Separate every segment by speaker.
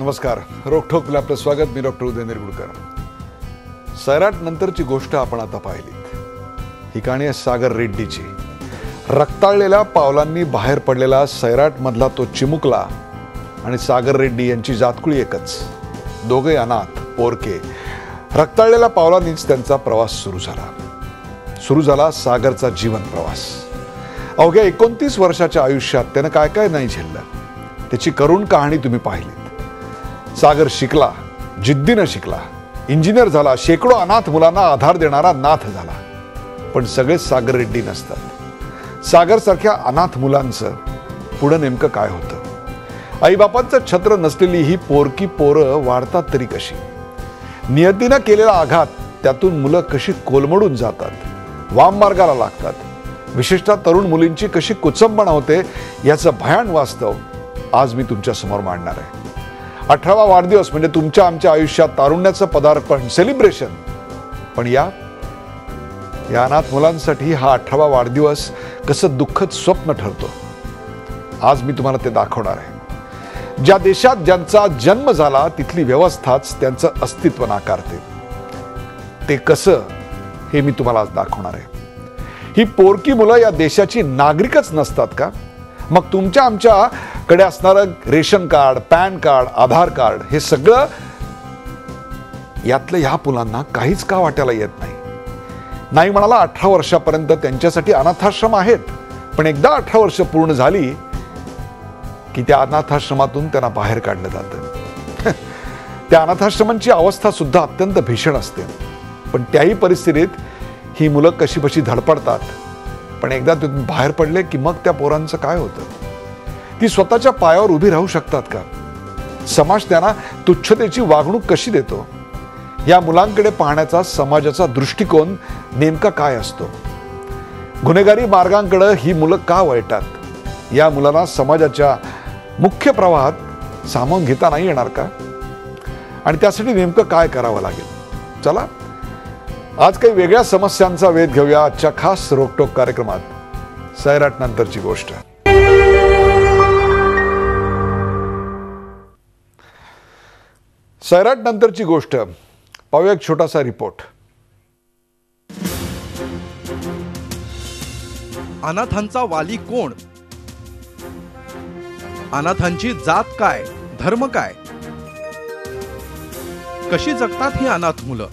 Speaker 1: नमस्कार. रोखोकला आपलं स्वागत. मी डॉक्टर उदय निरगुडकर. सैराट नंतरची गोष्ट आपण आता पाहिलीत. ही कहाणी आहे सागर रेड्डीची. रक्ताळलेल्या पावलांनी बाहेर पडलेला सैराट मधला तो चिमुकला आणि सागर रेड्डी यांची जातकुळी एकच. दोघे अनाथ पोरके. रक्ताळलेल्या पावलांनीच त्यांचा प्रवास सुरू झाला सागरचा जीवन प्रवास. अवघ्या 29 वर्षाच्या आयुष्यात त्यानं काय काय नाही झेललं, त्याची करुण कहाणी तुम्ही पाहिलीत. सागर शिकला, जिद्दीनं शिकला, इंजिनियर झाला, शेकडो अनाथ मुलांना आधार देणारा नाथ झाला. पण सगळेच सागर रेड्डी नसतात. सागर सारख्या अनाथ मुलांचं पुढे नेमकं काय होतं? आईबापांचं छत्र नसलेली ही पोरकी पोरं वाढतात तरी कशी? नियतीनं केलेला आघात त्यातून मुलं कशी कोलमडून जातात, वाम मार्गाला लागतात. विशेषतः तरुण मुलींची कशी कुचंबणा होते याचं भयान वास्तव आज मी तुमच्या समोर मांडणार आहे. 18वा वाढदिवस म्हणजे तुमच्या आमच्या आयुष्यात तारुण्याचं पदार्पण, सेलिब्रेशन. पण या अनाथ मुलांसाठी हा 18वा वाढदिवस कसं दुःखद स्वप्न ठरतो, आज मी तुम्हाला ते दाखवणार आहे. ज्या देशात ज्यांचा जन्म झाला तिथली व्यवस्थाच त्यांचं अस्तित्व नाकारते. ते कसं हे मी तुम्हाला आज दाखवणार आहे. ही पोरकी मुलं या देशाची नागरिकच नसतात का? मग तुमच्या आमच्याकडे असणारं रेशन कार्ड, पॅन कार्ड, आधार कार्ड हे सगळं यातलं ह्या मुलांना काहीच का वाटायला येत नाही म्हणाला. 18 वर्षापर्यंत त्यांच्यासाठी अनाथाश्रम आहेत. पण एकदा 18 वर्ष पूर्ण झाली की त्या अनाथाश्रमातून त्यांना बाहेर काढलं जातं. त्या अनाथाश्रमांची अवस्था सुद्धा अत्यंत भीषण असते. पण त्याही परिस्थितीत ही मुलं कशीबशी धडपडतात. पण एकदा तिथून बाहेर पडले की मग त्या पोरांचं काय होतं? ती स्वतःच्या पायावर उभी राहू शकतात का? समाज त्यांना तुच्छतेची वागणूक कशी देतो? या मुलांकडे पाहण्याचा समाजाचा दृष्टिकोन नेमका काय असतो? गुन्हेगारी मार्गांकडे ही मुलं का वळतात? या मुलांना समाजाच्या मुख्य प्रवाहात सामावून घेता नाही येणार का? आणि त्यासाठी नेमकं काय करावं लागेल? चला आज काही वेगळ्या समस्यांचा वेध घेऊया आजच्या खास रोकटोक कार्यक्रमात. सैराट नंतरची गोष्ट. सैराट नंतरची गोष्ट पाहूया एक छोटासा रिपोर्ट.
Speaker 2: अनाथांचा वाली कोण? अनाथांची जात काय, धर्म काय? कशी जगतात ही अनाथ मुलं?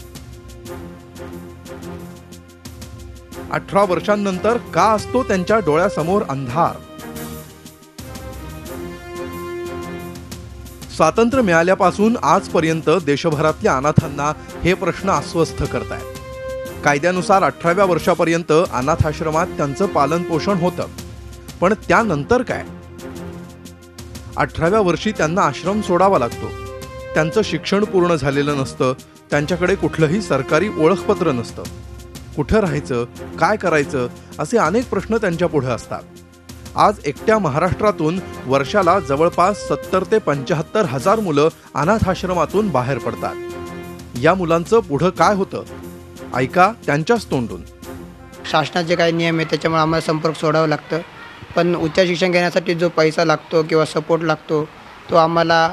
Speaker 2: 18 वर्षांनंतर का असतो त्यांच्या डोळ्यासमोर अंधार? स्वातंत्र्य मिळाल्यापासून आजपर्यंत देशभरातल्या अनाथांना हे प्रश्न अस्वस्थ करतायत. कायद्यानुसार 18व्या वर्षापर्यंत अनाथाश्रमात त्यांचं पालन पोषण होतं. पण त्यानंतर काय? 18व्या वर्षी त्यांना आश्रम सोडावा लागतो. त्यांचं शिक्षण पूर्ण झालेलं नसतं. त्यांच्याकडे कुठलंही सरकारी ओळखपत्र नसतं. कुठं राहायचं, काय करायचं असे अनेक प्रश्न त्यांच्या पुढे असतात. आज एकट्या महाराष्ट्रातून वर्षाला जवळपास 70 ते 75 हजार मुलं अनाथाश्रमातून बाहेर पडतात. या मुलांचं पुढं काय होतं ऐका त्यांच्याच तोंडून.
Speaker 3: शासनाचे काही नियम आहेत त्याच्यामुळे आम्हाला संपर्क सोडावं लागतं. पण उच्च शिक्षण घेण्यासाठी जो पैसा लागतो किंवा सपोर्ट लागतो तो आम्हाला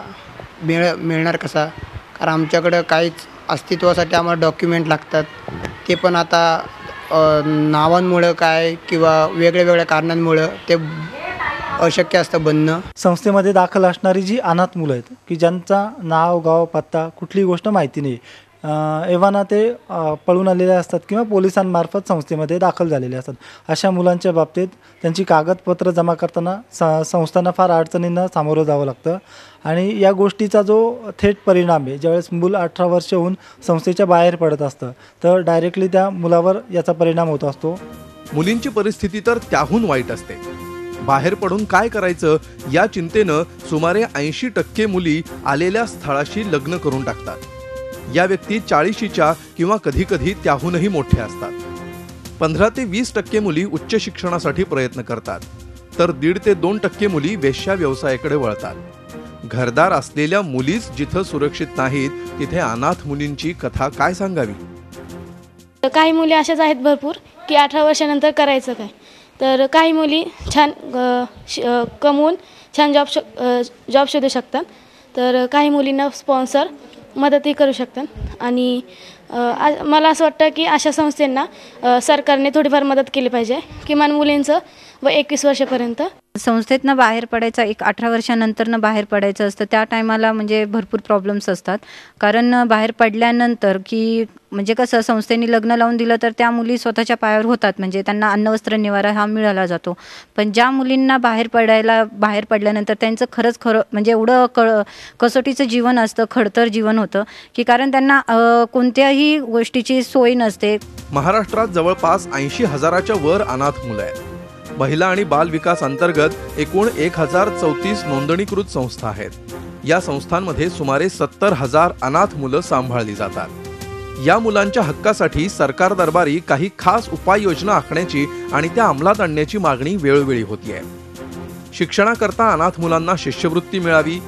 Speaker 3: मिळणार कसा? कारण आमच्याकडं काहीच अस्तित्वासाठी आम्हाला डॉक्युमेंट लागतात. ते पण आता नावांमुळं काय किंवा वेगळ्या कारणांमुळं ते अशक्य असतं बनणं.
Speaker 4: संस्थेमध्ये दाखल असणारी जी अनाथ मुलं आहेत की ज्यांचा नाव, गाव, पत्ता कुठली गोष्ट माहिती नाही, एव्हाना ते पळून आलेले असतात किंवा पोलिसांमार्फत संस्थेमध्ये दाखल झालेले असतात. अशा मुलांच्या बाबतीत त्यांची कागदपत्र जमा करताना संस्थांना फार अडचणींना सामोरं जावं लागतं. आणि या गोष्टीचा जो थेट परिणाम आहे, ज्यावेळेस मूल 18 वर्ष होऊन संस्थेच्या बाहेर पडत असतं तर डायरेक्टली त्या मुलावर याचा परिणाम होत असतो.
Speaker 2: मुलींची परिस्थिती तर त्याहून वाईट असते. बाहेर पडून काय करायचं या चिंतेनं सुमारे 80% मुली आलेल्या स्थळाशी लग्न करून टाकतात. या व्यक्ती 40च्या किंवा कधीकधी त्याहूनही मोठ्या असतात. 15 ते 20% मुली उच्च शिक्षणासाठी प्रयत्न करतात. तर 1.5 ते 2% मुली वेश्या व्यवसायाकडे वळतात. घरदार असलेल्या मुलीच जिथं सुरक्षित नाहीत तिथे अनाथ मुलींची कथा काय सांगावी?
Speaker 5: काही मुली अशाच आहेत भरपूर की 18 वर्षानंतर करायचं काय. तर काही मुली छान कमवून छान जॉब शोधू शकतात. तर काही मुलींना स्पॉन्सर मदतही करू शकतात आणि मला असं वाटतं की अशा संस्थांना सरकारने थोडीफार मदत केली पाहिजे, किमान मुलींचं व 21 वर्षापर्यंत.
Speaker 6: संस्थेतनं बाहेर पडायचं, एक 18 वर्षानंतरनं बाहेर पडायचं असतं, त्या टायमाला म्हणजे भरपूर प्रॉब्लेम्स असतात. कारण बाहेर पडल्यानंतर की म्हणजे कसं संस्थेने लग्न लावून दिलं तर त्या मुली स्वतःच्या पायावर होतात, म्हणजे त्यांना अन्न वस्त्र निवारा हा मिळाला जातो. पण ज्या मुलींना बाहेर पडल्यानंतर त्यांचं खरं म्हणजे एवढं कसोटीचं जीवन असतं, खडतर जीवन होतं की कारण त्यांना कोणत्याही गोष्टीची सोय नसते.
Speaker 2: महाराष्ट्रात जवळपास 80,000च्या वर अनाथ मुलं आहेत. महिला आणि बाल विकास अंतर्गत एकूण 1034 नोंदणीकृत संस्था आहेत. या संस्थांमध्ये सुमारे 70,000 अनाथ मुलं सांभाळली जातात. या मुलांच्या हक्कासाठी सरकार दरबारी काही खास उपाययोजना आखण्याची आणि त्या अंमलात आणण्याची मागणी वेळोवेळी होतीये. शिक्षणाकरता अनाथ मुलांना शिष्यवृत्ती मिळावी,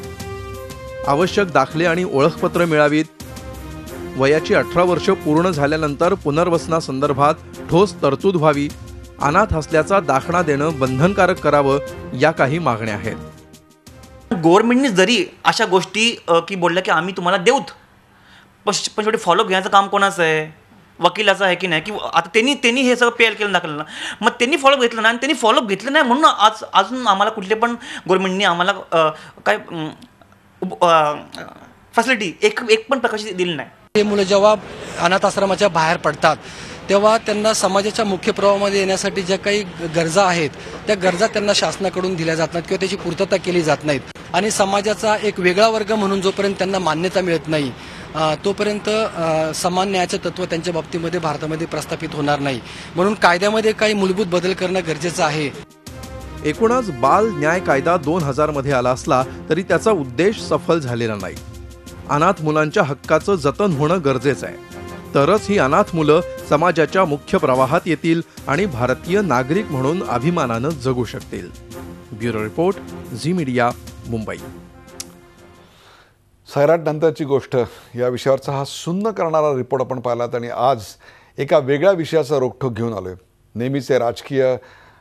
Speaker 2: आवश्यक दाखले आणि ओळखपत्र मिळावीत, वयाची 18 वर्ष पूर्ण झाल्यानंतर पुनर्वसनासंदर्भात ठोस तरतूद व्हावी, अनाथ असल्याचा दाखला देणं बंधनकारक करावं, या काही मागण्या आहेत.
Speaker 7: गव्हर्नमेंटने जरी अशा गोष्टी की बोलल्या की आम्ही तुम्हाला देऊत, पण शेवटी फॉलोअप घेण्याचं काम कोणाचं आहे? वकिलाचं आहे की नाही? की आता त्यांनी हे सगळं पेल केलं दाखवलं ना, मग त्यांनी फॉलोअप घेतलं ना आणि त्यांनी फॉलोअप घेतलं नाही म्हणून आज अजून आम्हाला कुठले पण गव्हर्नमेंटने आम्हाला काय फॅसिलिटी एक पण प्रकारची दिली नाही.
Speaker 8: हे मुलं जेव्हा अनाथ आश्रमाच्या बाहेर पडतात तेव्हा त्यांना समाजाच्या मुख्य प्रवाहामध्ये येण्यासाठी ज्या काही गरजा आहेत त्या गरजा त्यांना शासनाकडून दिल्या जात नाहीत किंवा त्याची पूर्तता केली जात नाहीत. आणि समाजाचा एक वेगळा वर्ग म्हणून जोपर्यंत त्यांना मान्यता मिळत नाही तोपर्यंत समान न्यायाचं तत्व त्यांच्या बाबतीमध्ये भारतामध्ये प्रस्थापित होणार नाही. म्हणून कायद्यामध्ये काही मूलभूत बदल करणं गरजेचं आहे.
Speaker 2: एकूणच बाल न्याय कायदा 2000 मध्ये आला असला तरी त्याचा उद्देश सफल झालेला नाही. अनाथ मुलांच्या हक्काचं जतन होणं गरजेचं आहे, तरच ही अनाथ मुलं समाजाच्या मुख्य प्रवाहात येतील आणि भारतीय नागरिक म्हणून अभिमानानं जगू शकतील. Bureau report, Zee media, Mumbai.
Speaker 1: Sairat नंतरची गोष्ट या विषयावरचा हा सुन्न करणारा रिपोर्ट आपण पाहिलात आणि आज एका वेगळ्या विषयाचा रोखठोक घेऊन आलोय. नेहमीचे राजकीय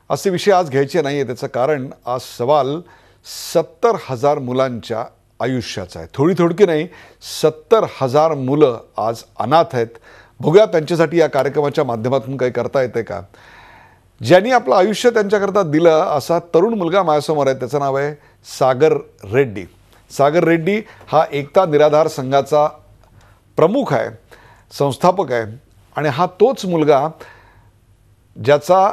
Speaker 1: असे विषय आज घ्यायचे नाही आहे. त्याचं कारण आज सवाल 70,000 मुलांच्या आयुष्याचा आहे. थोडकी नाही, 70,000 मुलं आज अनाथ आहेत. बघूया त्यांच्यासाठी या कार्यक्रमाच्या माध्यमातून काही करता येते का. ज्यांनी आपलं आयुष्य त्यांच्याकरता दिलं असा तरुण मुलगा माझ्यासमोर आहे. त्याचं नाव आहे सागर रेड्डी. सागर रेड्डी हा एकता निराधार संघाचा प्रमुख आहे, संस्थापक आहे आणि हा तोच मुलगा ज्याचा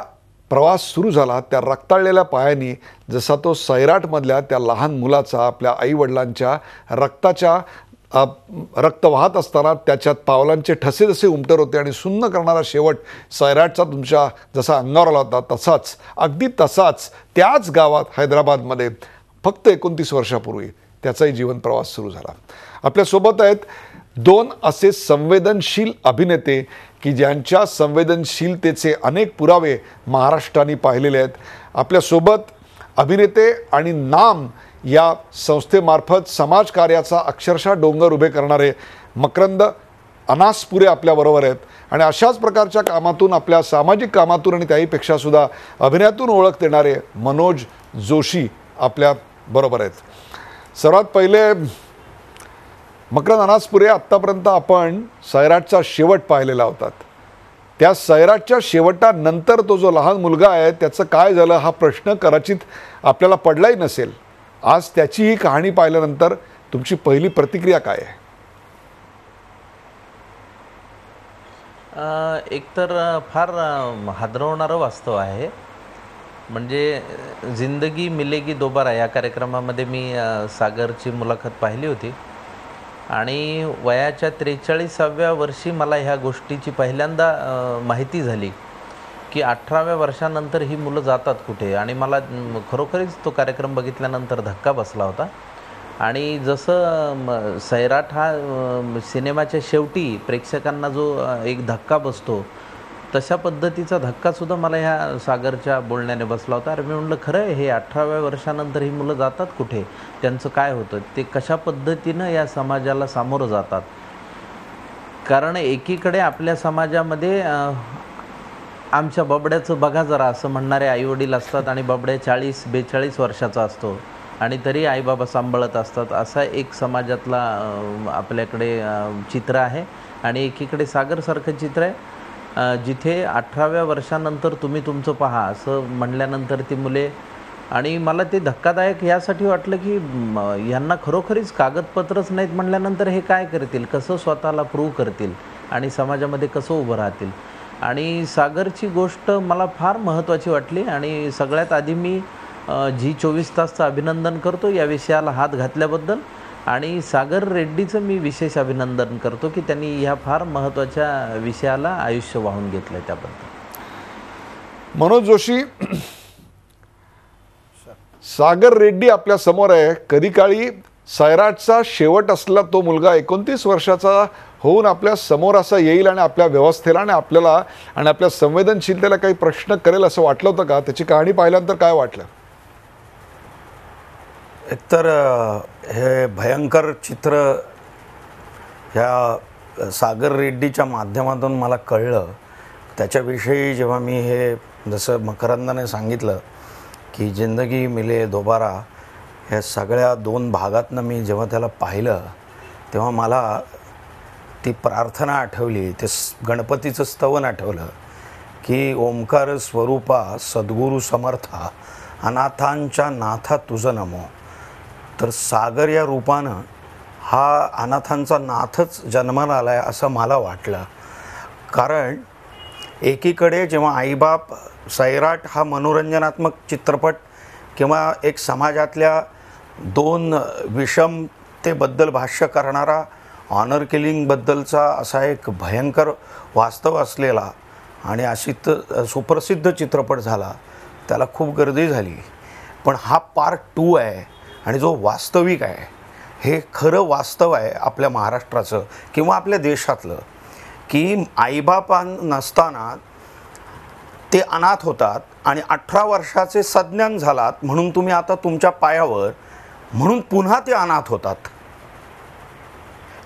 Speaker 1: प्रवास सुरू झाला त्या रक्ताळलेल्या पायानी, जसा तो सैराटमधल्या त्या लहान मुलाचा आपल्या आईवडिलांच्या रक्त वाहत असताना त्याच्यात पावलांचे ठसे जसे उमटत होते आणि सुन्न करणारा शेवट सैराटचा तुमच्या जसा अंगावर आला होता अगदी तसाच त्याच गावात हैदराबादमध्ये फक्त 29 वर्षापूर्वी त्याचाही जीवन प्रवास सुरू झाला. आपल्यासोबत आहेत 2 असे संवेदनशील अभिनेते की ज्यांच्या संवेदनशीलतेचे अनेक पुरावे महाराष्ट्राने पाहिलेले आहेत. आपल्यासोबत अभिनेते आणि नाम या संस्थेमार्फत समाजकार्याचा अक्षरशः डोंगर उभे करणारे मकरंद अनासपुरे आपल्याबरोबर आहेत आणि अशाच प्रकारच्या कामातून, आपल्या सामाजिक कामातून आणि त्याहीपेक्षा सुद्धा अभिनयातून ओळख देणारे मनोज जोशी आपल्याबरोबर आहेत. सर्वात पहिले मकरंद अनासपुरे, आत्तापर्यंत आपण सैराटचा शेवट पाहिलेला होता. त्या सैराटच्या शेवटानंतर तो जो लहान मुलगा आहे त्याचं काय झालं हा प्रश्न कदाचित आपल्याला पडलाही नसेल. आज त्याची ही कहाणी पाहिल्यानंतर तुमची पहिली प्रतिक्रिया काय आहे?
Speaker 9: एकतर फार हादरवणारं वास्तव आहे. म्हणजे जिंदगी मिलेगी दोबारा या कार्यक्रमामध्ये मी सागरची मुलाखत पाहिली होती आणि वयाच्या 43व्या वर्षी मला ह्या गोष्टीची पहिल्यांदा माहिती झाली की 18व्या वर्षानंतर ही मुलं जातात कुठे. आणि मला खरोखरीच तो कार्यक्रम बघितल्यानंतर धक्का बसला होता. आणि जसं सैराट हा सिनेमाच्या शेवटी प्रेक्षकांना जो एक धक्का बसतो तशा पद्धतीचा धक्कासुद्धा मला ह्या सागरच्या बोलण्याने बसला होता. अरे मी म्हटलं खरं आहे, हे 18व्या वर्षानंतर ही मुलं जातात कुठे, त्यांचं काय होतं, ते कशा पद्धतीनं या समाजाला सामोरं जातात. कारण एकीकडे आपल्या समाजामध्ये आमच्या बबड्याचं बघा जरा असं म्हणणारे आईवडील असतात आणि बबड्या 40-42 वर्षाचा असतो आणि तरी आईबाबा सांभाळत असतात, असा एक समाजातला आपल्याकडे चित्र आहे. आणि एकीकडे सागरसारखं चित्र आहे जिथे 18व्या वर्षानंतर तुम्ही तुमचं पहा असं म्हणल्यानंतर ती मुले. आणि मला ते धक्कादायक यासाठी वाटलं की यांना खरोखरीच कागदपत्रच नाहीत म्हणल्यानंतर हे काय करतील, कसं स्वतःला प्रूव्ह करतील आणि समाजामध्ये कसं उभं राहतील. आणि सागरची गोष्ट मला फार महत्त्वाची वाटली. आणि सगळ्यात आधी मी Zee24 तासचं अभिनंदन करतो या विषयाला हात घातल्याबद्दल. आणि सागर रेड्डीचं मी विशेष अभिनंदन करतो की त्यांनी ह्या फार महत्त्वाच्या विषयाला आयुष्य वाहून घेतलं त्याबद्दल.
Speaker 1: मनोज जोशी, सागर रेड्डी आपल्या समोर आहे. कधी काळी सैराटचा शेवट असलेला तो मुलगा 29 वर्षाचा होऊन आपल्या समोर असा येईल आणि आपल्या व्यवस्थेला आणि आपल्याला आणि आपल्या संवेदनशीलतेला काही प्रश्न करेल असं वाटलं होतं का? त्याची कहाणी पाहिल्यानंतर काय वाटलं?
Speaker 10: एकतर हे भयंकर चित्र ह्या सागर रेड्डीच्या माध्यमातून मला कळलं. त्याच्याविषयी जेव्हा मी हे जसं मकरंदाने सांगितलं की जिंदगी मिले दोबारा, ह्या सगळ्या 2 भागातनं मी जेव्हा त्याला पाहिलं तेव्हा मला ती प्रार्थना आठवली, ते गणपतीचं स्तवन आठवलं की ओंकार स्वरूपा सद्गुरू समर्था अनाथांच्या नाथा तुझं नमो. तर सागर या रूपानं हा अनाथांचा नाथच जन्माला आला आहे असं मला वाटलं. कारण एकीकडे जेव्हा आईबाप, सैराट हा मनोरंजनात्मक चित्रपट किंवा एक समाजातल्या 2 विषमतेबद्दल भाष्य करणारा, ऑनर किलिंगबद्दलचा असा एक भयंकर वास्तव असलेला आणि अशी सुप्रसिद्ध चित्रपट झाला, त्याला खूप गर्दी झाली. पण हा पार्ट 2 आहे आणि जो वास्तविक आहे, हे खरं वास्तव आहे आपल्या महाराष्ट्राचं किंवा आपल्या देशातलं, की आईबापा नसताना ते अनाथ होतात आणि 18 वर्षाचे सज्ञान झालात म्हणून तुम्ही आता तुमच्या पायावर म्हणून पुन्हा ते अनाथ होतात.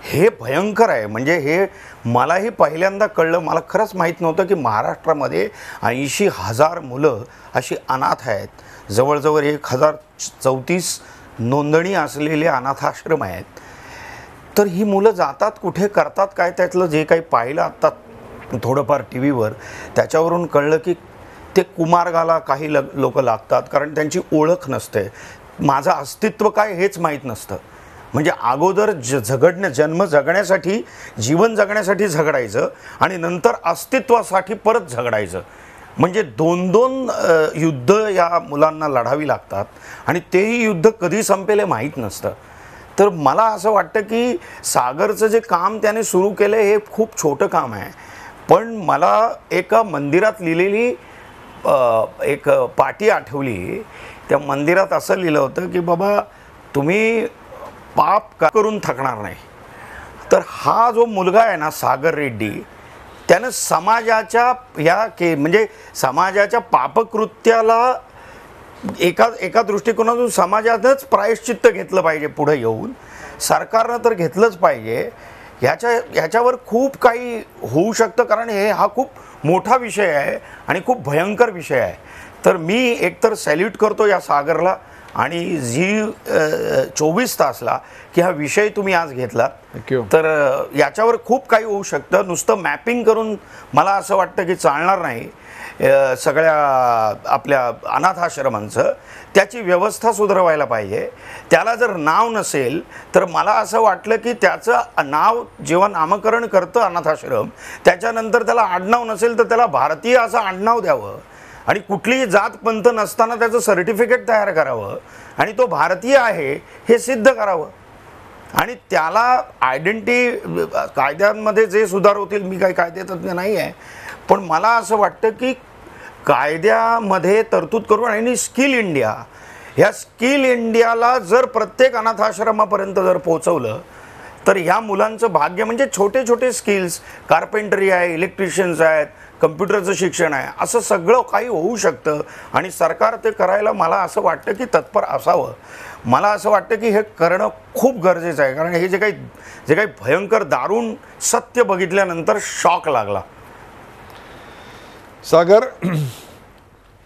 Speaker 10: हे भयंकर आहे. म्हणजे हे मलाही पहिल्यांदा कळलं. मला खरंच माहीत नव्हतं की महाराष्ट्रामध्ये 80,000 मुलं अशी अनाथ आहेत. जवळजवळ 1034 नोंदणी असलेले अनाथाश्रम आहेत. तर ही मुलं जातात कुठे, करतात काय, त्यातलं जे काही पाहिलं आत्ता थोडंफार टी व्हीवर, त्याच्यावरून कळलं की ते कुमार्गाला काही लोक लागतात कारण त्यांची ओळख नसते, माझं अस्तित्व काय हेच माहीत नसतं. म्हणजे अगोदर जन्म जगण्यासाठी, जीवन जगण्यासाठी झगडायचं आणि नंतर अस्तित्वासाठी परत झगडायचं. म्हणजे 2-2 युद्ध या मुलांना लढावी लागतात आणि तेही युद्ध कधी संपेल हे माहीत नसतं. तर मला असं वाटतं की सागरचं जे काम त्याने सुरू केलं हे खूप छोटं काम आहे. पण मला एका मंदिरात लिहिलेली एक पाटी आठवली. त्या मंदिरात असं लिहिलं होतं की बाबा तुम्ही पाप का करून थकणार नाही. तर हा जो मुलगा आहे ना सागर रेड्डी, त्यानं समाजाच्या म्हणजे समाजाच्या पापकृत्याला एका दृष्टिकोनातून समाजातच प्रायश्चित्त घेतलं पाहिजे. पुढे येऊन सरकारनं तर घेतलंच पाहिजे. ह्याच्यावर खूप काही होऊ शकतं कारण हा खूप मोठा विषय आहे आणि खूप भयंकर विषय आहे. तर मी एकतर सॅल्यूट करतो या सागरला आणि Zee24 तासला की हा विषय तुम्ही आज घेतला. तर याच्यावर खूप काही होऊ शकतं. नुसतं मॅपिंग करून मला असं वाटतं की चालणार नाही. सगळ्या आपल्या अनाथाश्रमांचं त्याची व्यवस्था सुधारवायला पाहिजे. त्याला जर नाव नसेल तर मला असं वाटलं की त्याचं नाव जेव्हा नामकरण करतं अनाथाश्रम, त्याच्यानंतर त्याला आडनाव नसेल तर त्याला भारतीय असं आडनाव द्यावं आणि कुठलीही जात पंथ नसताना त्याचं सर्टिफिकेट तयार करावं आणि तो भारतीय आहे हे सिद्ध करावं. आणि त्याला आयडेंटिटी कायद्यांमध्ये जे सुधार होतील, मी काही कायदेतज्ञ नाही आहे, पण मला असं वाटतं की कायद्यामध्ये तरतूद करून आणि स्किल इंडिया, ह्या स्किल इंडियाला जर प्रत्येक अनाथाश्रमापर्यंत जर पोहोचवलं तर ह्या मुलांचं भाग्य. म्हणजे छोटे छोटे स्किल्स, कार्पेंटरी आहे, इलेक्ट्रिशियन्स आहेत, कम्प्युटरचं शिक्षण आहे, असं सगळं काही होऊ शकतं आणि सरकार ते करायला मला असं वाटतं की तत्पर असावं. मला असं वाटतं की हे करणं खूप गरजेचं आहे कारण हे जे काही भयंकर दारुण सत्य बघितल्यानंतर शॉक लागला.
Speaker 1: सागर,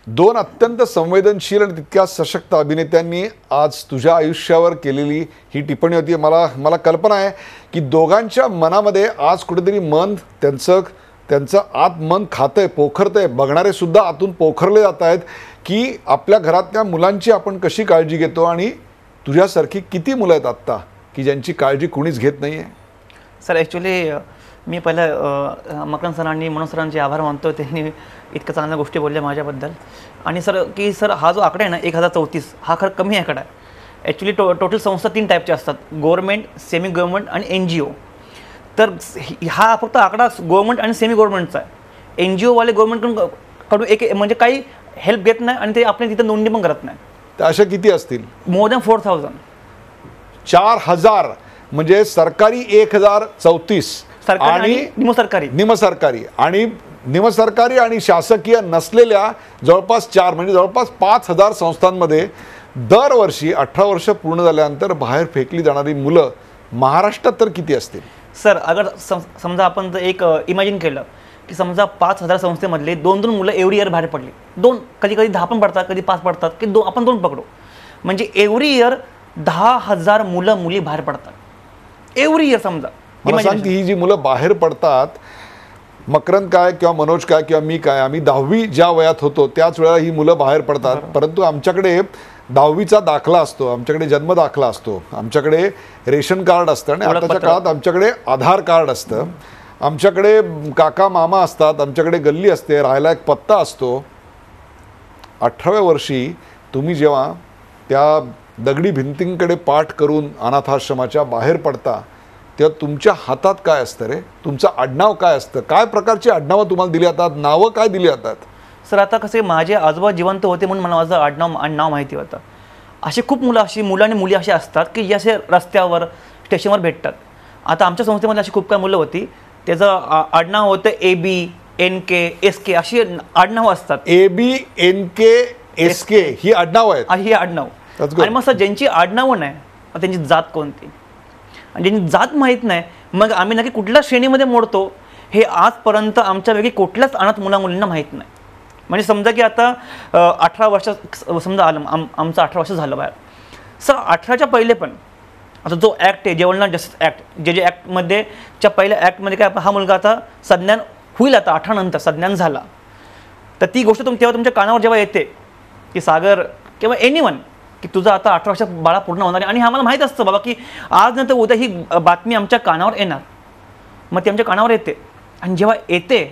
Speaker 1: दोन अत्यंत संवेदनशील आणि तितक्या सशक्त अभिनेत्यांनी आज तुझ्या आयुष्यावर केलेली ही टिप्पणी होती. मला कल्पना आहे की दोघांच्या मनामध्ये आज कुठेतरी मन त्यांचं आत मन खातंय, पोखरतंय. बघणारे सुद्धा आतून पोखरले जात आहेत की आपल्या घरातल्या मुलांची आपण कशी काळजी घेतो, आणि तुझ्यासारखी किती मुलं आहेत आत्ता की ज्यांची काळजी कुणीच घेत नाही आहे.
Speaker 7: सर ॲक्च्युली मी पहिलं मकरंद सरांनी मनोज सरांचे आभार मानतो, त्यांनी इतक्या चांगल्या गोष्टी बोलल्या माझ्याबद्दल. आणि सर हा जो आकडा आहे ना 1034 हा खरं कमी आकडा आहे. ॲक्च्युली टोटल संस्था 3 टाईपच्या असतात, गव्हर्नमेंट, सेमी गव्हर्नमेंट आणि NGO. तर हा फक्त आकडा गव्हर्नमेंट आणि सेमी गव्हर्नमेंटचा आहे. NGOवाले गव्हर्नमेंटकडून एक म्हणजे काही हेल्प घेत नाही आणि ते आपल्या तिथं नोंदणी पण करत नाही.
Speaker 1: तर अशा किती असतील?
Speaker 7: More than 4000.
Speaker 1: 4000 म्हणजे सरकारी 1034 आणि निमसरकारी आणि शासकीय नसलेल्या जवळपास 4 म्हणजे जवळपास 5000 संस्थांमध्ये दरवर्षी 18 वर्ष पूर्ण झाल्यानंतर बाहेर फेकली जाणारी मुलं महाराष्ट्रात तर किती असतील?
Speaker 7: सर अगर समजा आपण जर एक इमॅजिन केलं की समजा 5000 संस्थेमधले 2-2 मुलं एव्हरी इयर बाहेर पडली, 2 कधी 10 पण पडतात, कधी 5 पडतात, की आपण 2 पकडू, म्हणजे एव्हरी इयर 10,000 मुलं मुली बाहेर पडतात एव्हरी इयर. समजा
Speaker 1: मला सांग की ही जी मुलं बाहेर पडतात, मकरंद काय किंवा मनोज काय किंवा मी काय, आम्ही 10वी ज्या वयात होतो त्याच वेळेला ही मुलं बाहेर पडतात. परंतु आमच्याकडे 10वीचा दाखला असतो, आमच्याकडे जन्म दाखला असतो, आमच्याकडे रेशन कार्ड असतं, आणि आताच्या काळात आमच्याकडे आधार कार्ड असतं, आमच्याकडे काका मामा असतात, आमच्याकडे गल्ली असते, राहायला एक पत्ता असतो. 18व्या वर्षी तुम्ही जेव्हा त्या दगडी भिंतींकडे पाठ करून अनाथाश्रमाच्या बाहेर पडता तेव्हा तुमच्या हातात काय असतं रे? तुमचं आडनाव काय असतं? काय प्रकारची आडनावं तुम्हाला दिली जातात? नावं काय दिली जातात?
Speaker 7: सर आता कसे माझे आजोबा जिवंत होते म्हणून मला माझं नाव माहिती होतं. अशी खूप मुलं आणि मुली अशी असतात की जे असे रस्त्यावर स्टेशनवर भेटतात. आता आमच्या संस्थेमध्ये अशी खूप काय मुलं होती, त्याचं आडनाव होतं AB, NK, SK अशी आडनावं असतात.
Speaker 1: AB, NK, SK ही आडनावं आहेत.
Speaker 7: ही आडनाव. आणि मग सर ज्यांची आडनावं नाही मग त्यांची जात कोणती, आणि ज्यांची जात माहीत नाही मग आम्ही नक्की कुठल्या श्रेणीमध्ये मोडतो हे आजपर्यंत आमच्यापैकी कुठल्याच अनाथ मुलींना माहीत नाही. म्हणजे समजा की आता 18 वर्ष समजा आलं, आमचं 18 वर्ष झालं बाहेर. सर 18च्या पहिले पण आता जो ॲक्ट आहे, जेवणला जस्टिस ॲक्ट, जे ॲक्टमध्ये पहिल्या ॲक्टमध्ये काय, हा मुलगा आता संज्ञान होईल, आता 18 नंतर संज्ञान झाला, तर ती गोष्ट तेव्हा तुमच्या कानावर जेव्हा येते की सागर किंवा एनीवन की तुझं आता 18 वर्ष बाळा पूर्ण होणार आहे, आणि आम्हाला माहीत असतं बाबा की आज नंतर उद्या ही बातमी आमच्या कानावर येणार, मग ती आमच्या कानावर येते. आणि जेव्हा येते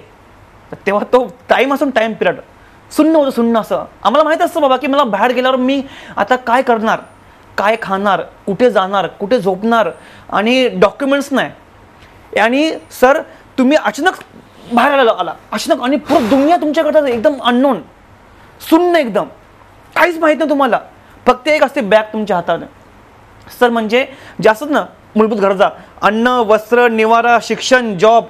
Speaker 7: तेव्हा तो टाईम असून टाईम पिरियड शून्य होतं, शून्य असं आम्हाला माहीत असतं बाबा की मला बाहेर गेल्यावर मी आता काय करणार, काय खाणार, कुठे जाणार, कुठे झोपणार, आणि डॉक्युमेंट्स नाही. आणि सर तुम्ही अचानक बाहेर आला अचानक, आणि पूर्ण दुनिया तुमच्याकडे एकदम अननोन, शून्य, एकदम काहीच माहीत नाही तुम्हाला, फक्त एक असते बॅग तुमच्या हाताने. सर म्हणजे जास्त ना मूलभूत गरजा, अन्न, वस्त्र, निवारा, शिक्षण, जॉब,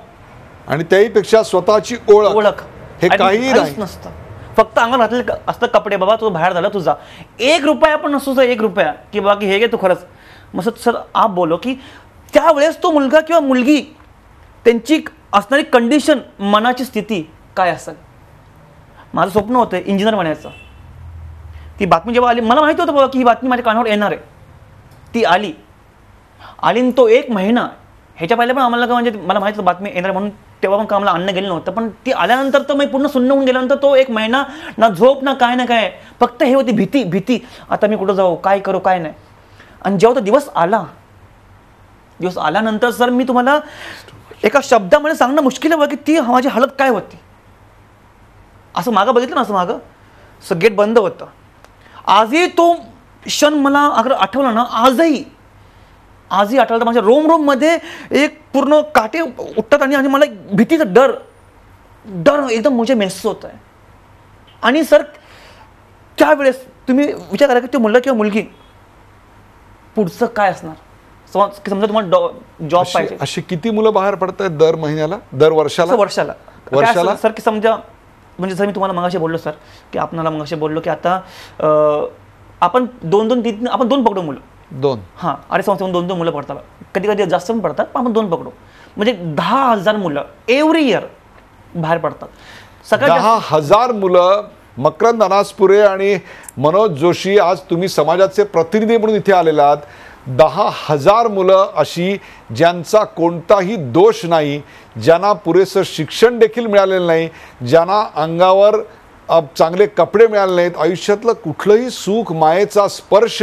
Speaker 7: आणि
Speaker 1: त्याहीपेक्षा स्वतःची ओळख हे काही
Speaker 7: नसतं. फक्त अंगावर घातलेलं असतं कपडे, बाबा तू बाहेर झाला तुझा 1 रुपया पण नसतो सर, 1 रुपया की बाबा की हे घे तू खरंच. मग सर आप बोलो की त्यावेळेस तो मुलगा किंवा मुलगी त्यांची असणारी कंडिशन, मनाची स्थिती काय असेल. माझं स्वप्न होतं इंजिनियर बनायचं. ती बातमी जेव्हा आली, मला माहिती होतं बाबा की ही बातमी माझ्या कानावर येणार आहे, ती आली आणि तो 1 महिना, ह्याच्या पहिले पण आम्हाला म्हणजे मला माहिती होतं बातमी येणार म्हणून, तेव्हा पण आम्हाला अन्न गेलं नव्हतं, पण ती आल्यानंतर तर मी पूर्ण शून्य होऊन गेल्यानंतर तो 1 महिना ना झोप ना काय, फक्त हे होती भीती, आता मी कुठं जाऊ, काय करू, काय नाही. आणि जेव्हा तो दिवस आल्यानंतर सर मी तुम्हाला एका शब्दामध्ये सांगणं मुश्किल आहे की ती माझी हालत काय होती. असं मागं बघितलं ना, असं मागं गेट बंद होतं. आजही तो क्षण मला अगर आठवला ना, आजही आठवलं तर माझ्या रोममध्ये एक पूर्ण काटे उठतात, आणि मला भीतीचा डर एकदम मुझे महसूस होत आहे. आणि सर त्यावेळेस तुम्ही विचार करा की तो मुलगा किंवा मुलगी पुढचं काय असणार. समजा तुम्हाला जॉब पाहिजे.
Speaker 1: अशी किती मुलं बाहेर पडत आहेत दर महिन्याला, दर वर्षाला
Speaker 7: सर की समजा, म्हणजे जर मी तुम्हाला मगाशी बोललो सर की आपणाला मगाशी बोललो की आता आपण 2-3 आपण 2 पकडू मुलं,
Speaker 1: 2
Speaker 7: हां, अरे संस्थेतून 2-2 मुलं पडतात, कधी जास्त पण पडतात, पण आपण 2 पकडू, म्हणजे 10,000 मुलं एव्हरी इयर बाहेर पडतात.
Speaker 1: 10,000 मुलं मकरंद अनासपुरे आणि मनोज जोशी, आज तुम्ही समाजाचे प्रतिनिधी म्हणून इथे आलेला आहात. 10,000 मुलं अशी ज्यांचा कोणताही दोष नाही, ज्यांना पुरेसं शिक्षण देखील मिळालेलं नाही, ज्यांना अंगावर चांगले कपडे मिळाले नाहीत, आयुष्यातलं कुठलंही सुख मायेचा स्पर्श,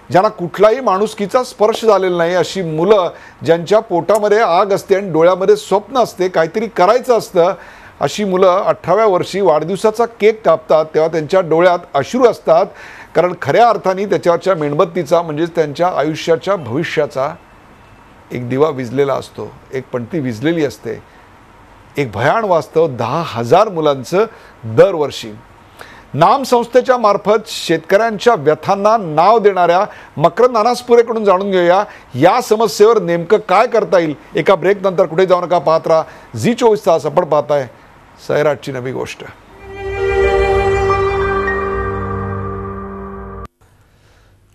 Speaker 1: ज्यांना कुठलाही माणुसकीचा स्पर्श झालेला नाही, अशी मुलं ज्यांच्या पोटामध्ये आग असते आणि डोळ्यामध्ये स्वप्न असते, काहीतरी करायचं असतं, अशी मुलं 18व्या वर्षी वाढदिवसाचा केक कापतात तेव्हा त्यांच्या डोळ्यात अश्रू असतात. कारण खऱ्या अर्थाने त्याच्यावरच्या मेणबत्तीचा म्हणजेच त्यांच्या आयुष्याच्या भविष्याचा एक दिवा विझलेला असतो, एक पणती विझलेली असते. एक भयान वास्तव 10,000 मुलांचं दरवर्षी. नाम संस्थेच्या मार्फत शेतकऱ्यांच्या व्यथांना नाव देणाऱ्या मकरंद अनासपुरेकडून जाणून घेऊया या समस्येवर नेमकं काय करता येईल. एका ब्रेक नंतर कुठे जाऊ नका, पाहत राहा झी24 तास. आपण पाहताय सैराटची नवी गोष्ट.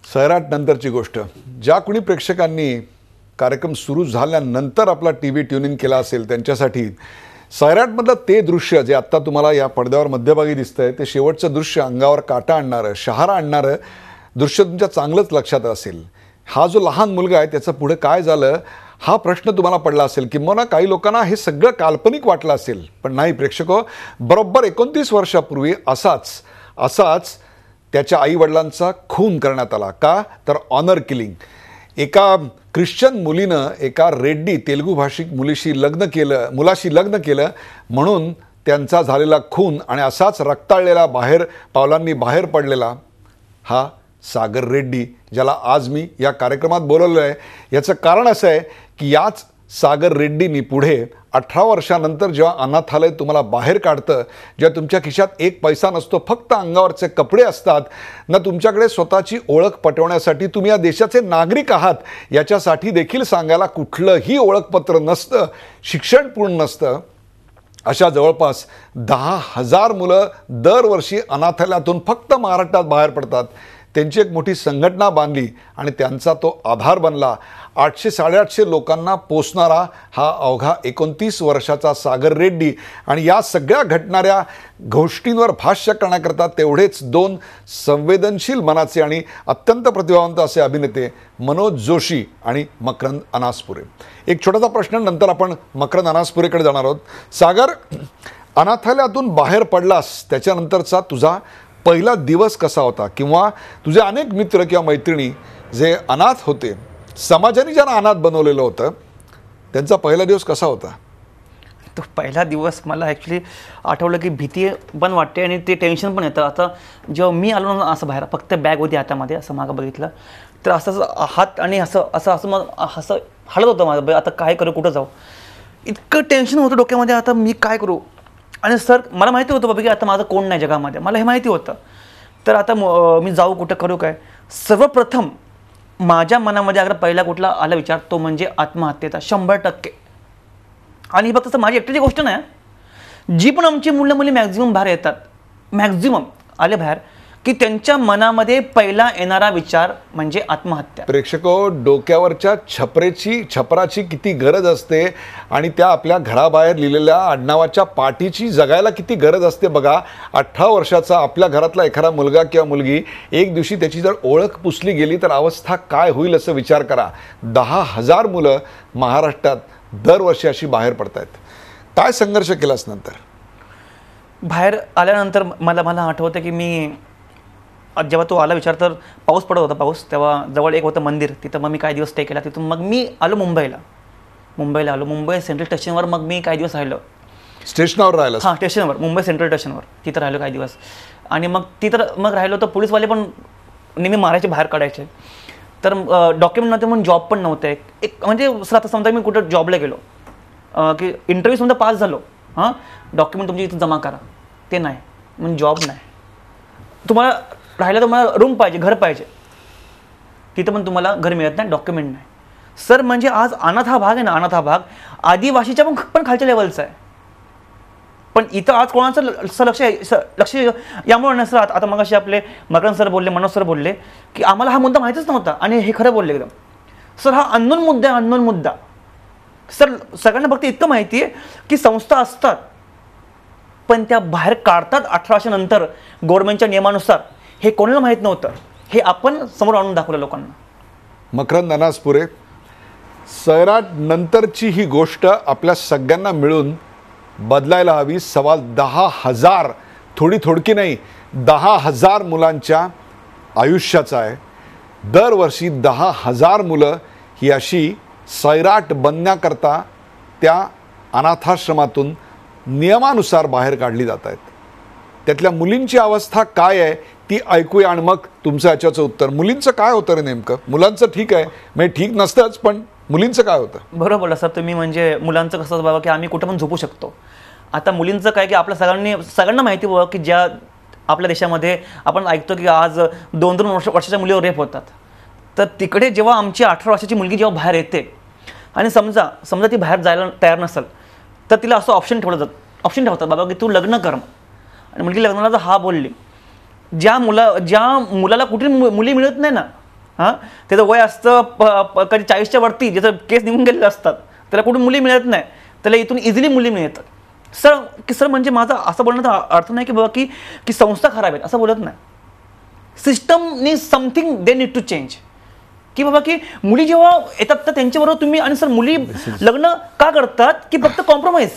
Speaker 1: सैराट नंतरची गोष्ट. ज्या कोणी प्रेक्षकांनी कार्यक्रम सुरू झाल्यानंतर आपला TV ट्यून इन केला असेल त्यांच्यासाठी सैराटमधलं ते दृश्य जे आत्ता तुम्हाला या पडद्यावर मध्यभागी दिसतंय ते शेवटचं दृश्य अंगावर काटा आणणारं, शहारा आणणारं दृश्य तुमच्या चांगलंच लक्षात असेल. हा जो लहान मुलगा आहे त्याचं पुढे काय झालं हा प्रश्न तुम्हाला पडला असेल, किंवा काही लोकांना हे सगळं काल्पनिक वाटलं असेल. पण नाही प्रेक्षको, बरोबर 29 वर्षापूर्वी असाच त्याच्या आईवडिलांचा खून करण्यात आला. का तर ऑनर किलिंग. एका ख्रिश्चन मुलीनं एका रेड्डी तेलुगू भाषिक मुलाशी लग्न केलं म्हणून त्यांचा झालेला खून आणि असाच रक्ताळलेला पावलांनी बाहेर पडलेला हा सागर रेड्डी, ज्याला आज मी या कार्यक्रमात बोलवलं आहे. याचं कारण असं आहे की याच सागर रेड्डींनी पुढे 18 वर्षानंतर जेव्हा अनाथालय तुम्हाला बाहेर काढतं, जेव्हा तुमच्या खिशात एक पैसा नसतो, फक्त अंगावरचे कपडे असतात ना, तुमच्याकडे स्वतःची ओळख पटवण्यासाठी तुम्ही या देशाचे नागरिक आहात याच्यासाठी देखील सांगायला कुठलंही ओळखपत्र नसतं, शिक्षण पूर्ण नसतं, अशा जवळपास 10,000 मुलं दरवर्षी अनाथालयातून फक्त महाराष्ट्रात बाहेर पडतात. त्यांची एक मोठी संघटना बांधली आणि त्यांचा तो आधार बनला. 800-850 लोकांना पोचणारा हा अवघा 29 वर्षाचा सागर रेड्डी. आणि या सगळ्या घडणाऱ्या गोष्टींवर भाष्य करण्याकरता तेवढेच 2 संवेदनशील मनाचे आणि अत्यंत प्रतिभावंत असे अभिनेते मनोज जोशी आणि मकरंद अनासपुरे. एक छोटासा प्रश्न, नंतर आपण मकरंद अनासपुरेकडे जाणार आहोत. सागर, अनाथालयातून बाहेर पडलास त्याच्यानंतरचा तुझा पहिला दिवस कसा होता, किंवा तुझे अनेक मित्र किंवा मैत्रिणी जे अनाथ होते, समाजाने ज्यांना अनाथ बनवलेलं होतं, त्यांचा पहिला दिवस कसा होता?
Speaker 7: तो पहिला दिवस मला ॲक्च्युली आठवलं की भीती पण वाटते आणि ते टेन्शन पण येतं. आता जेव्हा मी आलो ना असं बाहेर, फक्त बॅग होती हातामध्ये, असं मागं बघितलं तर असं हात आणि असं मग असं हलत होतं माझं, आता काय करू, कुठं जाऊ, इतकं टेन्शन होतं डोक्यामध्ये, आता मी काय करू. आणि सर मला माहिती होतं बाबा की आता माझं कोण नाही जगामध्ये, मला हे माहिती होतं. तर आता मी जाऊ कुठं, करू काय. सर्वप्रथम माझ्या मनामध्ये अगर पहिला कुठला आला विचार तो म्हणजे आत्महत्येचा 100%. आणि ही फक्त माझी एकट्याची गोष्ट नाही, जी पण आमची मुलं मुली मॅक्झिमम बाहेर येतात, मॅक्झिमम आले बाहेर की त्यांच्या मनामध्ये पहिला येणारा विचार म्हणजे आत्महत्या.
Speaker 1: प्रेक्षको, डोक्यावरच्या छपराची किती गरज असते आणि त्या आपल्या घराबाहेर लिहिलेल्या आडनावाच्या पाटीची जगायला किती गरज असते बघा. 18 वर्षाचा आपल्या घरातला एखादा मुलगा किंवा मुलगी एक दिवशी त्याची जर ओळख पुसली गेली तर अवस्था काय होईल असं विचार करा. 10,000 मुलं महाराष्ट्रात दरवर्षी अशी बाहेर पडत आहेत. काय संघर्ष केलास नंतर?
Speaker 7: बाहेर आल्यानंतर मला आठवतं की मी जेव्हा तो आला विचार, तर पाऊस पडत होता, तेव्हा जवळ एक होतं मंदिर, तिथं मग मी काही दिवस स्टे केला. तिथून मग मी आलो मुंबईला आलो. मुंबई सेंट्रल स्टेशनवर मग मी काही दिवस राहिलो.
Speaker 1: स्टेशनवर राहिलं?
Speaker 7: हां, स्टेशनवर, मुंबई सेंट्रल स्टेशनवर तिथं राहिलो काही दिवस. आणि मग तिथं राहिलो तर पोलीसवाले पण नेहमी मारायचे, बाहेर काढायचे. तर डॉक्युमेंट नव्हते म्हणून जॉब पण नव्हते. एक म्हणजे सर आता समजा मी कुठं जॉबला गेलो की इंटरव्ह्यू समजा पास झालो, हां डॉक्युमेंट तुमची इथं जमा करा, ते नाही म्हणजे जॉब नाही. तुम्हाला राहिलं तर मला रूम पाहिजे, घर पाहिजे, तिथं पण तुम्हाला घर मिळत नाही, डॉक्युमेंट नाही. सर म्हणजे आज अनाथ हा भाग आहे ना, अनाथ हा भाग आदिवासीच्या पण खालच्या लेवलचा आहे. पण इथं आज कोणाचं लक्ष यामुळे नाही सर. आता मग असे आपले मकरंद सर बोलले, मनोज सर बोलले की आम्हाला हा मुद्दा माहितीच नव्हता आणि हे खरं बोलले एकदम. सर हा अननोन मुद्दा सर. सगळ्यांना फक्त इतकं माहिती आहे की संस्था असतात, पण त्या बाहेर काढतात 18 वर्षानंतर गव्हर्नमेंटच्या नियमानुसार, हे कोणाला माहीत नव्हतं. हे आपण समोर आणून दाखवलं लोकांना.
Speaker 1: मकरंद अनासपुरे, सैराट नंतरची ही गोष्ट आपल्या सगळ्यांना मिळून बदलायला हवी. सवाल 10,000, थोडकी नाही, 10,000 मुलांच्या आयुष्याचा आहे. दरवर्षी 10,000 मुलं ही अशी सैराट बनण्याकरता त्या अनाथाश्रमातून नियमानुसार बाहेर काढली जात आहेत. त्यातल्या मुलींची अवस्था काय आहे ती ऐकूया आणि मग तुमचं याच्याचं उत्तर. मुलींचं काय होतं रे नेमकं? मुलांचं ठीक आहे, म्हणजे ठीक नसतंच, पण मुलींचं काय होतं?
Speaker 7: बरोबर बोला सर तुम्ही. म्हणजे मुलांचं कसं असतं बाबा की आम्ही कुठं पण झोपू शकतो. आता मुलींचं काय की आपल्या सगळ्यांना माहिती बाबा की ज्या आपल्या देशामध्ये आपण ऐकतो की आज 2-2 वर्षाच्या मुलीवर रेप होतात. तर तिकडे जेव्हा आमची 18 वर्षाची मुलगी जेव्हा बाहेर येते आणि समजा ती बाहेर जायला तयार नसेल, तर तिला असं ऑप्शन ठेवतात बाबा की तू लग्न कर. आणि मुलगी लग्नाला जर हा बोलली, ज्या मुलाला कुठे मुली मिळत नाही ना, हां, त्याचं वय असतं कधी 40च्या वरती, ज्याचं केस निघून गेलेले असतात, त्याला कुठून मुली मिळत नाही, त्याला इथून इझिली मुली मिळतात. सर म्हणजे माझा असं बोलण्याचा अर्थ नाही की बाबा की संस्था खराब आहेत, असं बोलत नाही. System need something they need to change. की बाबा की मुली जेव्हा येतात तर त्यांच्याबरोबर तुम्ही, आणि सर मुली लग्न का करतात की फक्त कॉम्प्रोमाइज.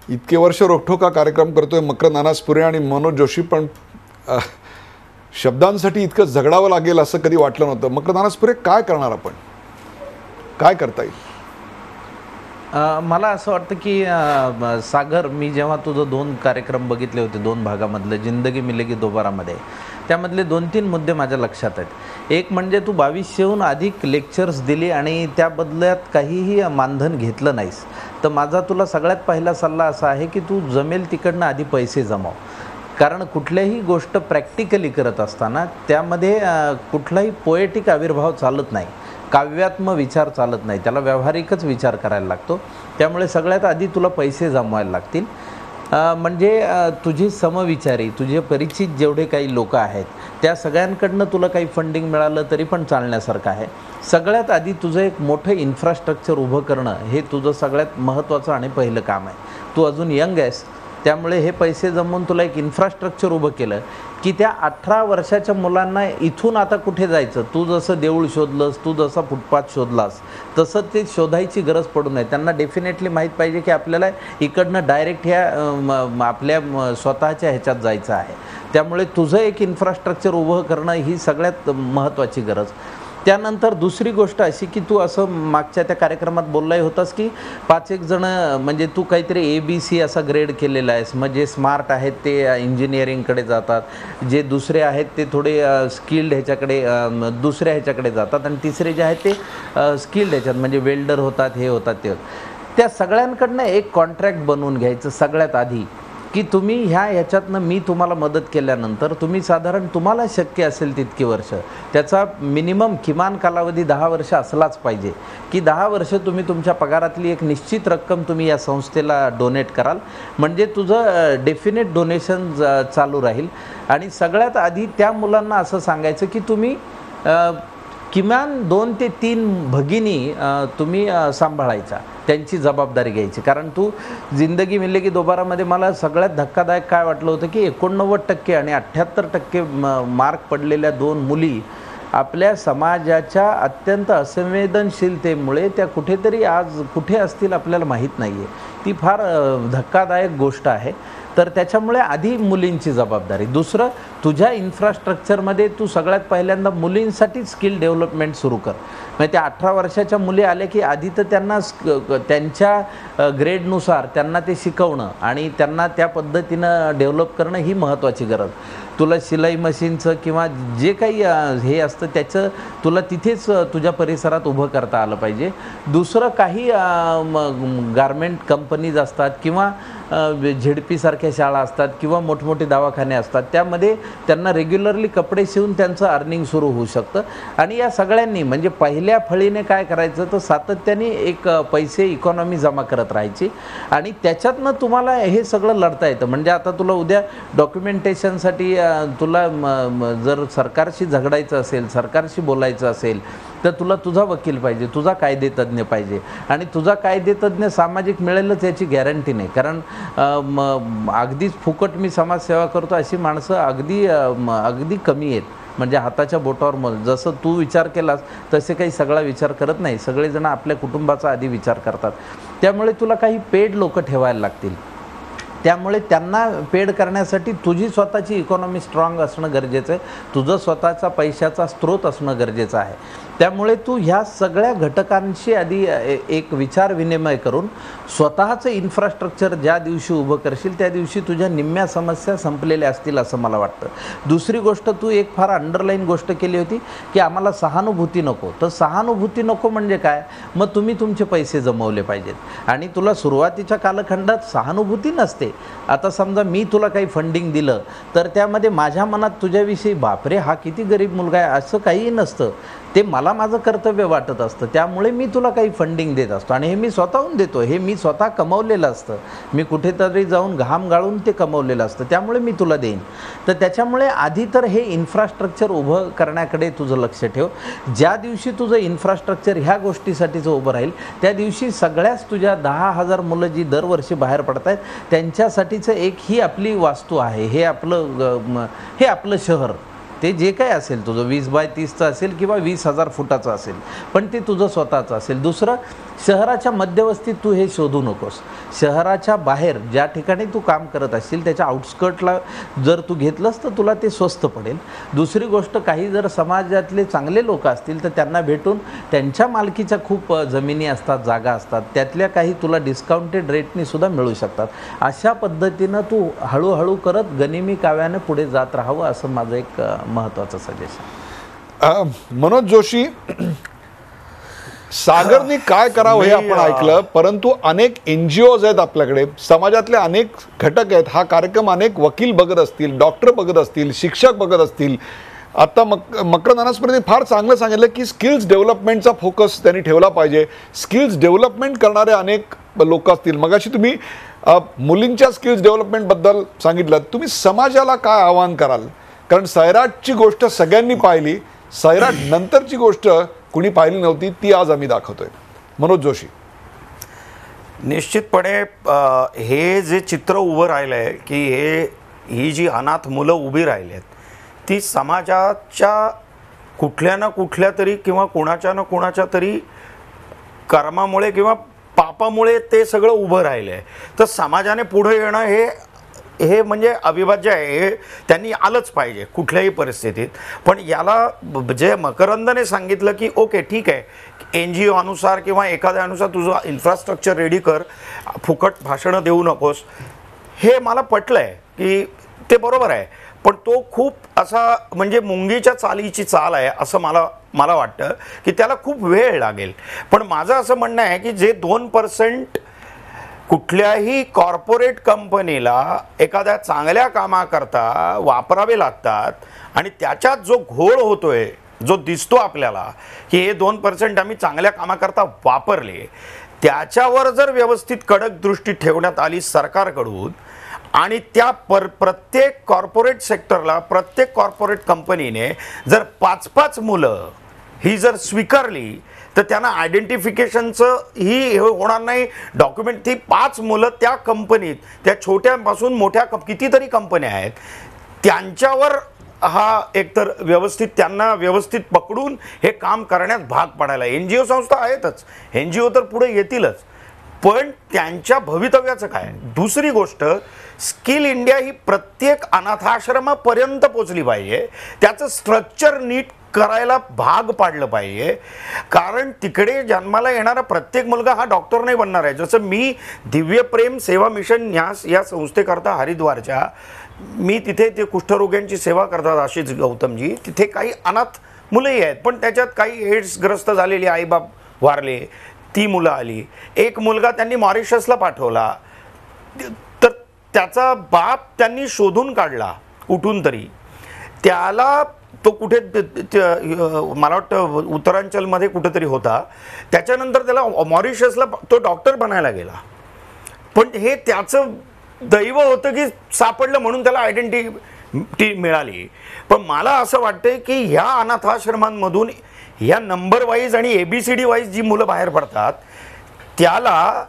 Speaker 1: इतके वर्ष रोखठोका कार्यक्रम करतोय मकरंद अनासपुरे आणि मनोज जोशी, पण शब्दांसाठी इतकं झगडावं लागेल असं कधी वाटलं नव्हतं. मकरंद अनासपुरे, काय करणार आपण? काय करता येईल?
Speaker 9: मला असं वाटतं की सागर, मी जेव्हा तुझं 2 कार्यक्रम बघितले होते 2 भागामधले, जिंदगी मिलेगी दोबारामध्ये, त्यामधले 2-3 मुद्दे माझ्या लक्षात आहेत. एक म्हणजे तू 2200हून अधिक लेक्चर्स दिली आणि त्या बदल्यात काहीही मानधन घेतलं नाहीस. तर माझा तुला सगळ्यात पहिला सल्ला असा आहे की तू जमेल तिकडनं आधी पैसे जमाव. कारण कुठल्याही गोष्ट प्रॅक्टिकली करत असताना त्यामध्ये कुठलाही पोएटिक आविर्भाव चालत नाही, काव्यात्म विचार चालत नाही, त्याला व्यावहारिकच विचार करायला लागतो. त्यामुळे सगळ्यात आधी तुला पैसे जमवायला लागतील. म्हणजे तुझी समविचारी, तुझे परिचित जेवढे काही लोक आहेत त्या सगळ्यांकडनं तुला काही फंडिंग मिळालं तरी पण चालण्यासारखं आहे. सगळ्यात आधी तुझं एक मोठं इन्फ्रास्ट्रक्चर उभं करणं हे तुझं सगळ्यात महत्त्वाचं आणि पहिलं काम आहे. तू अजून यंग आहेस, त्यामुळे हे पैसे जमवून तुला एक इन्फ्रास्ट्रक्चर उभं केलं की त्या 18 वर्षाच्या मुलांना इथून आता कुठे जायचं, तू जसं देऊळ शोधलंस, तू जसा फुटपाथ शोधलास, तसं ते शोधायची गरज पडू नये. त्यांना डेफिनेटली माहीत पाहिजे की आपल्याला इकडनं डायरेक्ट ह्या आपल्या स्वतःच्या ह्याच्यात जायचं आहे. त्यामुळे तुझं एक इन्फ्रास्ट्रक्चर उभं करणं ही सगळ्यात महत्त्वाची गरज. त्यानंतर दुसरी गोष्ट अशी की तू असं मागच्या त्या कार्यक्रमात बोललाही होतास की 5-1 जण, म्हणजे तू काहीतरी ABC असा ग्रेड केलेला आहेस. म्हणजे स्मार्ट आहेत ते इंजिनिअरिंगकडे जातात, जे दुसरे आहेत ते थोडे स्किल्ड ह्याच्याकडे, दुसऱ्या ह्याच्याकडे जातात, आणि तिसरे जे आहेत ते स्किल्ड ह्याच्यात म्हणजे वेल्डर होतात, हे होतात ते. त्या सगळ्यांकडनं एक कॉन्ट्रॅक्ट बनवून घ्यायचं सगळ्यात आधी की तुम्ही ह्याच्यातनं मी तुम्हाला मदत केल्यानंतर तुम्ही साधारण तुम्हाला शक्य असेल तितकी वर्ष, त्याचा मिनिमम किमान कालावधी 10 वर्ष असलाच पाहिजे की 10 वर्ष तुम्ही तुमच्या पगारातली एक निश्चित रक्कम तुम्ही या संस्थेला डोनेट कराल. म्हणजे तुझं डेफिनेट डोनेशन चालू राहील. आणि सगळ्यात आधी त्या मुलांना असं सांगायचं की तुम्ही किमान 2 ते 3 भगिनी तुम्ही सांभाळायचा, त्यांची जबाबदारी घ्यायची. कारण तू जिंदगी मिलेगी दोबारामध्ये मला सगळ्यात धक्कादायक काय वाटलं होतं की 89% आणि 78% मार्क पडलेल्या 2 मुली आपल्या समाजाच्या अत्यंत असंवेदनशीलतेमुळे त्या कुठेतरी आज कुठे असतील आपल्याला माहीत नाही आहे. ती फार धक्कादायक गोष्ट आहे. तर त्याच्यामुळे आधी मुलींची जबाबदारी. दुसरं, तुझ्या इन्फ्रास्ट्रक्चरमध्ये तू सगळ्यात पहिल्यांदा मुलींसाठी स्किल डेव्हलपमेंट सुरू कर. म्हणजे त्या 18 वर्षाच्या मुली आल्या की आधी तर त्यांना त्यांच्या ग्रेडनुसार त्यांना ते शिकवणं आणि त्यांना त्या पद्धतीनं डेव्हलप करणं ही महत्त्वाची गरज. तुला शिलाई मशीनचं किंवा जे काही हे असतं त्याचं तुला तिथेच तुझ्या परिसरात उभं करता आलं पाहिजे. दुसरं, काही गारमेंट कंपनीज असतात किंवा झेडपीसारख्या शाळा असतात किंवा मोठमोठे दवाखाने असतात, त्यामध्ये त्यांना रेग्युलरली कपडे शिवून त्यांचं अर्निंग सुरू होऊ शकतं. आणि या सगळ्यांनी म्हणजे पहिल्या फळीने काय करायचं तर सातत्याने एक पैसे इकॉनॉमी जमा करत राहायची आणि त्याच्यातनं तुम्हाला हे सगळं लढता येतं. म्हणजे आता तुला उद्या डॉक्युमेंटेशनसाठी तुला जर सरकारशी झगडायचं असेल, सरकारशी बोलायचं असेल, तर तुला तुझा वकील पाहिजे, तुझा कायदेतज्ञ पाहिजे, आणि तुझा कायदेतज्ञ सामाजिक मिळेलच याची गॅरंटी नाही. कारण अगदीच फुकट मी समाजसेवा करतो अशी माणसं अगदी कमी आहेत. म्हणजे हाताच्या बोटावर जसं तू विचार केलास तसे काही सगळा विचार करत नाही. सगळेजण आपल्या कुटुंबाचा आधी विचार करतात. त्यामुळे तुला काही पेड लोक ठेवायला लागतील. त्यामुळे त्यांना पेड करण्यासाठी तुझी स्वतःची इकॉनॉमी स्ट्रॉंग असणं गरजेचं आहे, तुझं स्वतःचा पैशाचा स्रोत असणं गरजेचं आहे. त्यामुळे तू ह्या सगळ्या घटकांशी आधी एक विचार विनिमय करून स्वतःचं इन्फ्रास्ट्रक्चर ज्या दिवशी उभं करशील त्या दिवशी तुझ्या निम्म्या समस्या संपलेल्या असतील असं मला वाटतं. दुसरी गोष्ट, तू एक फार अंडरलाईन गोष्ट केली होती की आम्हाला सहानुभूती नको. तर सहानुभूती नको म्हणजे काय? मग तुम्ही तुमचे पैसे जमवले पाहिजेत. आणि तुला सुरुवातीच्या कालखंडात सहानुभूती नसते. आता समजा मी तुला काही फंडिंग दिलं तर त्यामध्ये माझ्या मनात तुझ्याविषयी बापरे हा किती गरीब मुलगा आहे असं काहीही नसतं. ते मला माझं कर्तव्य वाटत असतं. त्यामुळे मी तुला काही फंडिंग देत असतो आणि हे मी स्वतःहून देतो. हे मी स्वतः कमवलेलं असतं. मी कुठेतरी जाऊन घाम गाळून ते कमवलेलं असतं. त्यामुळे मी तुला देईन. तर त्याच्यामुळे आधी तर हे इन्फ्रास्ट्रक्चर उभं करण्याकडे तुझं लक्ष ठेव. ज्या दिवशी तुझं इन्फ्रास्ट्रक्चर ह्या गोष्टीसाठीचं उभं राहील त्या दिवशी सगळ्याच तुझ्या 10,000 मुलं जी दरवर्षी बाहेर पडत आहेत त्यांच्यासाठीचं एक ही आपली वास्तू आहे. हे आपलं शहर. ते जे काय असेल तुझं 20 बाय 30चं असेल किंवा 20,000 फुटाचं असेल, पण ते तुझं स्वतःचं असेल. दुसरं, शहराच्या मध्यवस्तीत तू हे शोधू नकोस. शहराच्या बाहेर ज्या ठिकाणी तू काम करत असशील त्याच्या आउटस्कर्टला जर तू घेतलंस तर तुला ते स्वस्त पडेल. दुसरी गोष्ट, काही जर समाजातले चांगले लोक असतील तर त्यांना भेटून त्यांच्या मालकीच्या खूप जमिनी असतात, जागा असतात, त्यातल्या काही तुला डिस्काउंटेड रेटनी सुद्धा मिळू शकतात. अशा पद्धतीनं तू हळूहळू करत गनिमी काव्यानं पुढे जात राहावं असं माझं एक महत्त्वाचं सजेशन.
Speaker 1: मनोज जोशी, सागरनी काय करावं हे आपण ऐकलं, परंतु अनेक NGOज आहेत आपल्याकडे, समाजातले अनेक घटक आहेत. हा कार्यक्रम अनेक वकील बघत असतील, डॉक्टर बघत असतील, शिक्षक बघत असतील. आता मकरंद अनासपुरेने फार चांगलं सांगितलं की स्किल्स डेव्हलपमेंटचा फोकस त्यांनी ठेवला पाहिजे. स्किल्स डेव्हलपमेंट करणारे अनेक लोक असतील. मगाशी तुम्ही मुलींच्या स्किल्स डेव्हलपमेंटबद्दल सांगितलं. तुम्ही समाजाला काय आवाहन कराल? कारण सैराटची गोष्ट सगळ्यांनी पाहिली, सैराट नंतरची गोष्ट कुणी पाहिली नव्हती, ती आज आम्ही दाखवतोय. मनोज जोशी.
Speaker 10: निश्चितपणे हे जे चित्र उभं राहिलं आहे की ही जी अनाथ मुलं उभी राहिली आहेत ती समाजाच्या कुठल्या ना कुठल्या तरी किंवा कुणाच्या ना कुणाच्या तरी कर्मामुळे किंवा पापामुळे ते सगळं उभं राहिलं आहे. तर समाजाने पुढे येणं हे म्हणजे अविभाज्य आहे. हे त्यांनी आलंच पाहिजे कुठल्याही परिस्थितीत. पण याला जे मकरंदने सांगितलं की ओके ठीक आहे, NGO अनुसार किंवा एखाद्या अनुसार तुझं इन्फ्रास्ट्रक्चर रेडी कर, फुकट भाषणं देऊ नकोस, हे मला पटलं आहे की ते बरोबर आहे. पण तो खूप असा म्हणजे मुंगीच्या चालीची चाल आहे असं मला वाटतं की त्याला खूप वेळ लागेल. पण माझं असं म्हणणं आहे की जे 2% कुठल्याही कॉर्पोरेट कंपनीला एखाद्या चांगल्या कामाकरता वापरावे लागतात आणि त्याच्यात जो घोळ होतोय, जो दिसतो आपल्याला की हे 2% आम्ही चांगल्या कामाकरता वापरले, त्याच्यावर जर व्यवस्थित कडक दृष्टी ठेवण्यात आली सरकारकडून आणि त्या प्रत्येक कॉर्पोरेट सेक्टरला, प्रत्येक कॉर्पोरेट कंपनीने जर 5-5 मुलं ही जर स्वीकारली तर त्यांना आयडेंटिफिकेशनचं ही होणार नाही. डॉक्युमेंट ती 5 मुलं त्या कंपनीत, त्या छोट्यापासून मोठ्या कितीतरी कंपन्या आहेत त्यांच्यावर हा एकतर व्यवस्थित त्यांना व्यवस्थित पकडून हे काम करण्यास भाग पडायला. NGO संस्था आहेतच, NGO तर पुढे येतीलच, पण त्यांच्या भवितव्याचं काय? दुसरी गोष्ट, स्किल इंडिया ही प्रत्येक अनाथाश्रमापर्यंत पोचली पाहिजे. त्याचं स्ट्रक्चर नीट करायला भाग पाडलं पाहिजे. कारण तिकडे जन्माला येणारा प्रत्येक मुलगा हा डॉक्टर नाही बनणार आहे. जसं मी दिव्य प्रेम सेवा मिशन या संस्थेकरता हरिद्वारच्या, मी तिथे ते कुष्ठरोग्यांची सेवा करतात आशिष गौतमजी, तिथे काही अनाथ मुलंही आहेत, पण त्याच्यात काही एड्सग्रस्त झालेली आईबाप वारले, ती मुलं आली. एक मुलगा त्यांनी मॉरिशसला पाठवला, तर त्याचा बाप त्यांनी शोधून काढला कुठून तरी. त्याला तो कुठे मला वाटतं उत्तरांचलमध्ये कुठेतरी होता. त्याच्यानंतर त्याला मॉरिशसला तो डॉक्टर बनायला गेला. पण हे त्याचं दैव होतं की सापडलं म्हणून त्याला आयडेंटिटी मिळाली. पण मला असं वाटतंय की ह्या अनाथाश्रमांमधून या नंबर वाईज आणि ABCD वाईज जी मुलं बाहेर पडतात त्याला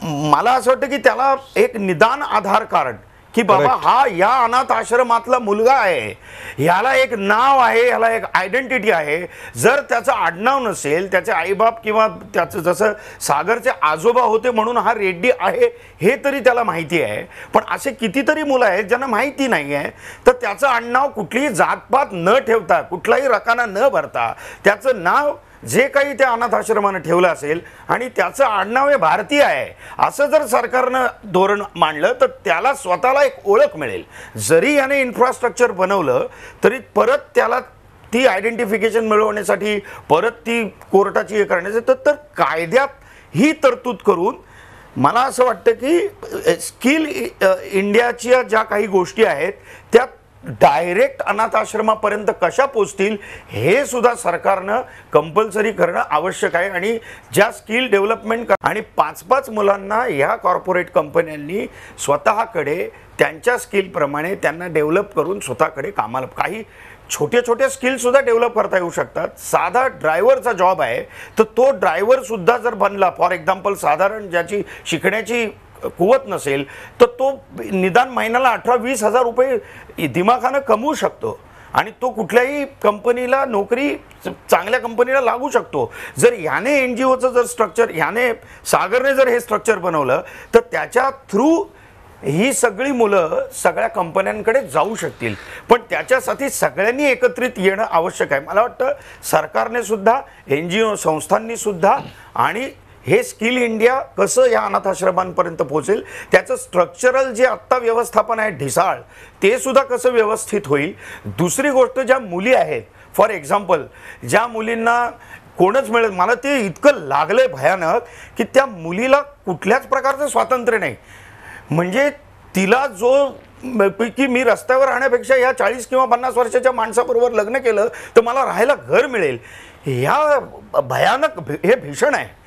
Speaker 10: मला असं वाटतं की त्याला एक निदान आधार कार्ड की बाबा हा या अनाथ आश्रमातला मुलगा आहे, ह्याला एक नाव आहे, ह्याला एक आयडेंटिटी आहे. जर त्याचं आडनाव नसेल, त्याचे आईबाप किंवा त्याचं जसं सागरचे आजोबा होते म्हणून हा रेड्डी आहे हे तरी त्याला माहिती आहे, पण असे कितीतरी मुलं आहेत ज्यांना माहिती नाही आहे, तर त्याचं आडनाव कुठलीही जातपात न ठेवता, कुठलाही रकाना न भरता त्याचं नाव जे काही त्या अनाथ आश्रमानं ठेवलं असेल आणि त्याचं आडनाव हे भारतीय आहे असं जर सरकारनं धोरण मांडलं तर त्याला स्वतःला एक ओळख मिळेल. जरी याने इन्फ्रास्ट्रक्चर बनवलं तरी परत त्याला ती आयडेंटिफिकेशन मिळवण्यासाठी परत ती कोर्टाची हे करण्यासाठी तर कायद्यात ही तरतूद करून मला असं वाटतं की स्किल इंडियाच्या ज्या काही गोष्टी आहेत त्या डायरेक्ट अनाथ आश्रमापर्यंत कशा पोचतील हे सुद्धा सरकारनं कंपल्सरी करणं आवश्यक आहे. आणि ज्या स्किल डेव्हलपमेंट आणि 5-5 मुलांना ह्या कॉर्पोरेट कंपन्यांनी स्वतःकडे त्यांच्या स्किलप्रमाणे त्यांना डेव्हलप करून स्वतःकडे कामाला काही छोटे छोटे स्किलसुद्धा डेव्हलप करता येऊ शकतात. साधा ड्रायव्हरचा जॉब आहे तर तो ड्रायव्हरसुद्धा जर बनला, फॉर एक्झाम्पल साधारण ज्याची शिकण्याची कुवत नसेल तर तो निदान महिन्याला 18-20 हजार रुपये दिमाखानं कमवू शकतो आणि तो कुठल्याही कंपनीला नोकरी चांगल्या कंपनीला लागू शकतो. जर ह्याने NGOचं जर स्ट्रक्चर ह्याने सागरने जर हे स्ट्रक्चर बनवलं तर त्याच्या थ्रू ही सगळी मुलं सगळ्या कंपन्यांकडे जाऊ शकतील. पण त्याच्यासाठी सगळ्यांनी एकत्रित येणं आवश्यक आहे. मला वाटतं सरकारने सुद्धा, NGO संस्थांनी सुद्धा आणि हे स्किल इंडिया कसं या अनाथ आश्रमांपर्यंत पोहोचेल त्याचं स्ट्रक्चरल जे आत्ता व्यवस्थापन आहे ढिसाळ ते सुद्धा कसं व्यवस्थित होईल. दुसरी गोष्ट ज्या मुली आहेत, फॉर एक्झाम्पल ज्या मुलींना कोणच मिळेल, मला ते इतकं लागलंय भयानक की त्या मुलीला कुठल्याच प्रकारचं स्वातंत्र्य नाही. म्हणजे तिला जो की मी रस्त्यावर राहण्यापेक्षा या 40 किंवा 50 वर्षाच्या माणसाबरोबर लग्न केलं तर मला राहायला घर मिळेल, ह्या भयानक हे भीषण आहे.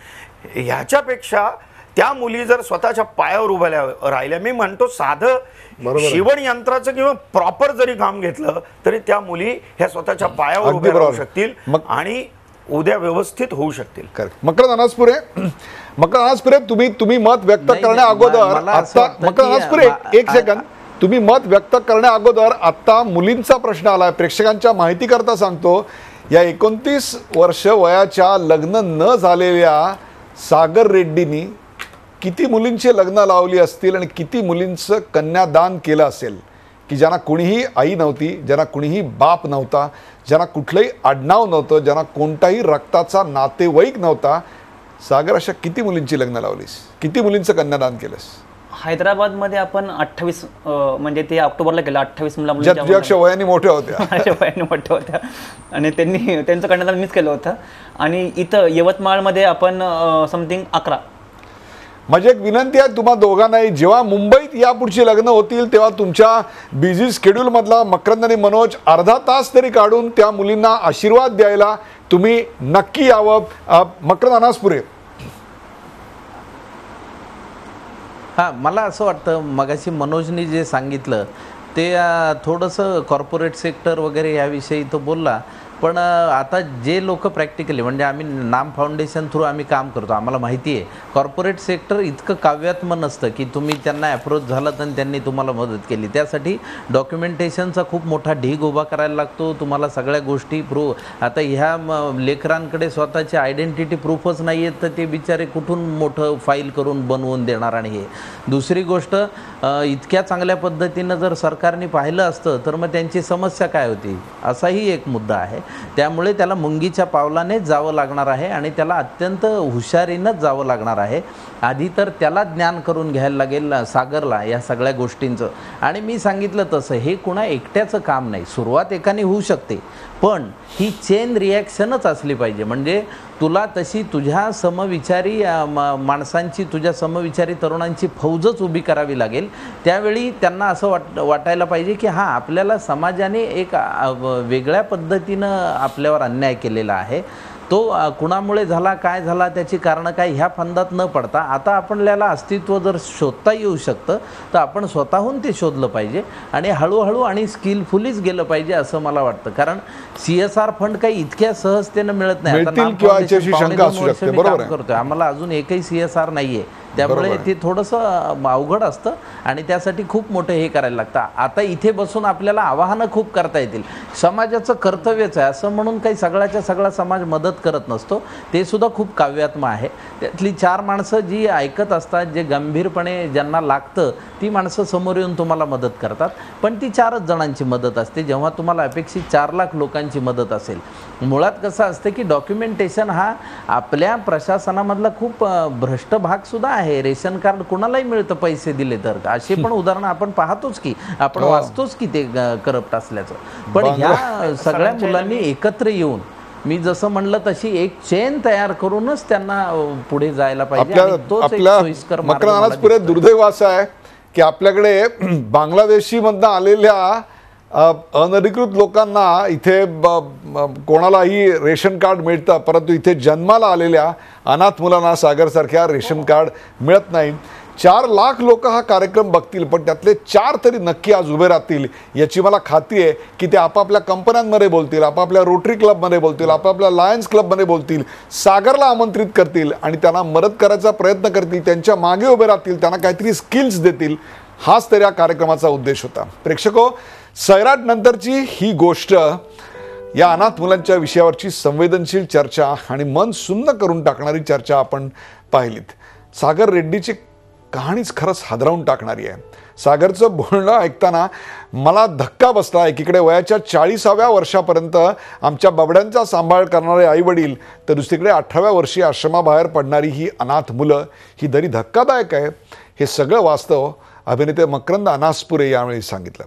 Speaker 10: ह्याच्यापेक्षा त्या मुली जर स्वतःच्या पायावर उभ्या राहिल्या, मी म्हणतो साधं शिवण यंत्राचं किंवा प्रॉपर जरी काम घेतलं तरी त्या मुली ह्या स्वतःच्या पायावर उभ्या राहू शकतील आणि उद्या व्यवस्थित होऊ शकतील.
Speaker 1: मकरंद अनासपुरे तुम्ही मत व्यक्त करण्या अगोदर आता मकरंद अनासपुरे एक सेकंद, तुम्ही मत व्यक्त करण्या अगोदर आता मुलींचा प्रश्न आलाय. प्रेक्षकांच्या माहिती करता सांगतो, या 29 वर्ष वयाच्या लग्न न झालेल्या सागर रेड्डींनी किती मुलींचे लग्न लावली असतील आणि किती मुलींचं कन्यादान केलं असेल की ज्यांना कुणीही आई नव्हती, ज्यांना कुणीही बाप नव्हता, ज्यांना कुठलंही आडनाव नव्हतं, ज्यांना कोणताही रक्ताचा नातेवाईक नव्हता. सागर, अशा किती मुलींची लग्न लावलीस, किती मुलींचं कन्यादान केलंस?
Speaker 7: हैदराबादमध्ये आपण 28 म्हणजे ते ऑक्टोबरला केलं 28
Speaker 1: मुला वयाने मोठ्या
Speaker 7: होत्या आणि त्यांचं कन्यादान मीच केलं होतं. आणि इथं यवतमाळमध्ये आपण समथिंग 11.
Speaker 1: माझी एक विनंती आहे तुम्हा दोघांनाही, जेव्हा मुंबईत यापुढची लग्न होतील तेव्हा तुमच्या बिझी शेड्यूलमधला मकरंद आणि मनोज अर्धा तास तरी काढून त्या मुलींना आशीर्वाद द्यायला तुम्ही नक्की यावं. मकरंद अनासपुरे.
Speaker 9: हां, मला असं वाटतं मगाशी मनोजनी जे सांगितलं ते थोडंसं कॉर्पोरेट सेक्टर वगैरे याविषयी तो बोलला, पण आता जे लोक प्रॅक्टिकली म्हणजे आम्ही नाम फाउंडेशन थ्रू आम्ही काम करतो, आम्हाला माहिती आहे कॉर्पोरेट सेक्टर इतकं काव्यात्म नसतं की तुम्ही त्यांना अप्रोच झालात आणि त्यांनी तुम्हाला मदत केली. त्यासाठी डॉक्युमेंटेशनचा खूप मोठा ढीग उभा करायला लागतो, तुम्हाला सगळ्या गोष्टी प्रूफ. आता ह्या लेकरांकडे स्वतःची आयडेंटिटी प्रूफच नाही आहेत तर ते बिचारे कुठून मोठं फाईल करून बनवून देणार. आणि हे दुसरी गोष्ट, इतक्या चांगल्या पद्धतीनं जर सरकारने पाहिलं असतं तर मग त्यांची समस्या काय होती, असाही एक मुद्दा आहे. त्यामुळे त्याला मुंगीच्या पावलानेच जावं लागणार आहे आणि त्याला अत्यंत हुशारीनंच जावं लागणार आहे. आधी तर त्याला ज्ञान करून घ्यायला लागेल सागरला या सगळ्या गोष्टींचं. आणि मी सांगितलं तसं हे कुणा एकट्याचं काम नाही, सुरुवात एकाने होऊ शकते पण ही चेन रिॲक्शनच असली पाहिजे. म्हणजे तुला तशी तुझ्या समविचारी माणसांची, तुझ्या समविचारी तरुणांची फौजच उभी करावी लागेल. त्यावेळी त्यांना असं वाटायला पाहिजे की हां, आपल्याला समाजाने एक वेगळ्या पद्धतीनं आपल्यावर अन्याय केलेला आहे, तो कुणामुळे झाला, काय झाला, त्याची कारणं काय, ह्या फंदात न पडता आता आपल्याला अस्तित्व जर शोधता येऊ शकतं तर आपण स्वतःहून ते शोधलं पाहिजे आणि हळूहळू आणि स्किलफुलीच गेलं पाहिजे असं मला वाटतं. कारण CSR फंड काही इतक्या सहजतेनं मिळत नाही.
Speaker 1: मिळतील किंवा याच्याशी शंका असू शकते. बरोबर आहे.
Speaker 9: करतोय, आम्हाला अजून एकही CSR नाहीये, त्यामुळे ते थोडंसं अवघड असतं आणि त्यासाठी खूप मोठं हे करायला लागतं. आता इथे बसून आपल्याला आवाहनं खूप करता येतील. समाजाचं कर्तव्यच आहे असं म्हणून काही सगळ्याच्या सगळा समाज मदत करत नसतो, ते सुद्धा खूप काव्यात्म आहे. त्यातली 4 माणसं जी ऐकत असतात, जे गंभीरपणे ज्यांना लागतं ती माणसं समोर येऊन तुम्हाला मदत करतात. पण ती 4च जणांची मदत असते, जेव्हा तुम्हाला अपेक्षित 4 लाख लोकांची मदत असेल. मुळात कसं असतं की डॉक्युमेंटेशन हा आपल्या प्रशासनामधला खूप भ्रष्ट भाग सुद्धा आहे. रेशन कार्ड कुणालाही मिळतं पैसे दिले तर, असे पण उदाहरणं आपण पाहतोच की, आपण वाचतोच की ते करप्ट असल्याचं. पण ह्या सगळ्या मुलांनी एकत्र येऊन, मी जसं म्हणलं तशी एक चेन तयार करूनच त्यांना पुढे जायला पाहिजे.
Speaker 1: आपल्या मकरंद पुरे दुर्दैव असं आहे की आपल्याकडे बांगलादेशी मधनं आलेल्या अनधिकृत लोकांना इथे कोणालाही रेशन कार्ड मिळतं, परंतु इथे जन्माला आलेल्या अनाथ मुलांना सागरसारख्या रेशन कार्ड मिळत नाही. 4 लाख लोक हा कार्यक्रम बघतील, पण त्यातले 4 तरी नक्की आज उभे राहतील याची मला खात्री आहे की ते आपापल्या कंपन्यांमध्ये बोलतील, आपापल्या रोटरी क्लबमध्ये बोलतील, आपापल्या लायन्स क्लबमध्ये बोलतील, सागरला आमंत्रित करतील आणि त्यांना मदत करायचा प्रयत्न करतील, त्यांच्या मागे उभे राहतील, त्यांना काहीतरी स्किल्स देतील. हाच तर या कार्यक्रमाचा उद्देश होता. प्रेक्षको, सैराट नंतरची ही गोष्ट, या अनाथ मुलांच्या विषयावरची संवेदनशील चर्चा आणि मन सुन्न करून टाकणारी चर्चा आपण पाहिलीत. सागर रेड्डीची कहाणीच खरंच हादरवून टाकणारी आहे. सागरचं बोलणं ऐकताना मला धक्का बसला. एकीकडे वयाच्या 40व्या वर्षापर्यंत आमच्या बाबड्यांचा सांभाळ करणारे आईवडील, तर दुसरीकडे 18व्या वर्षी आश्रमाबाहेर पडणारी ही अनाथ मुलं, ही दरी धक्कादायक आहे. हे सगळं वास्तव अभिनेते मकरंद अनासपुरे यावेळी सांगितलं.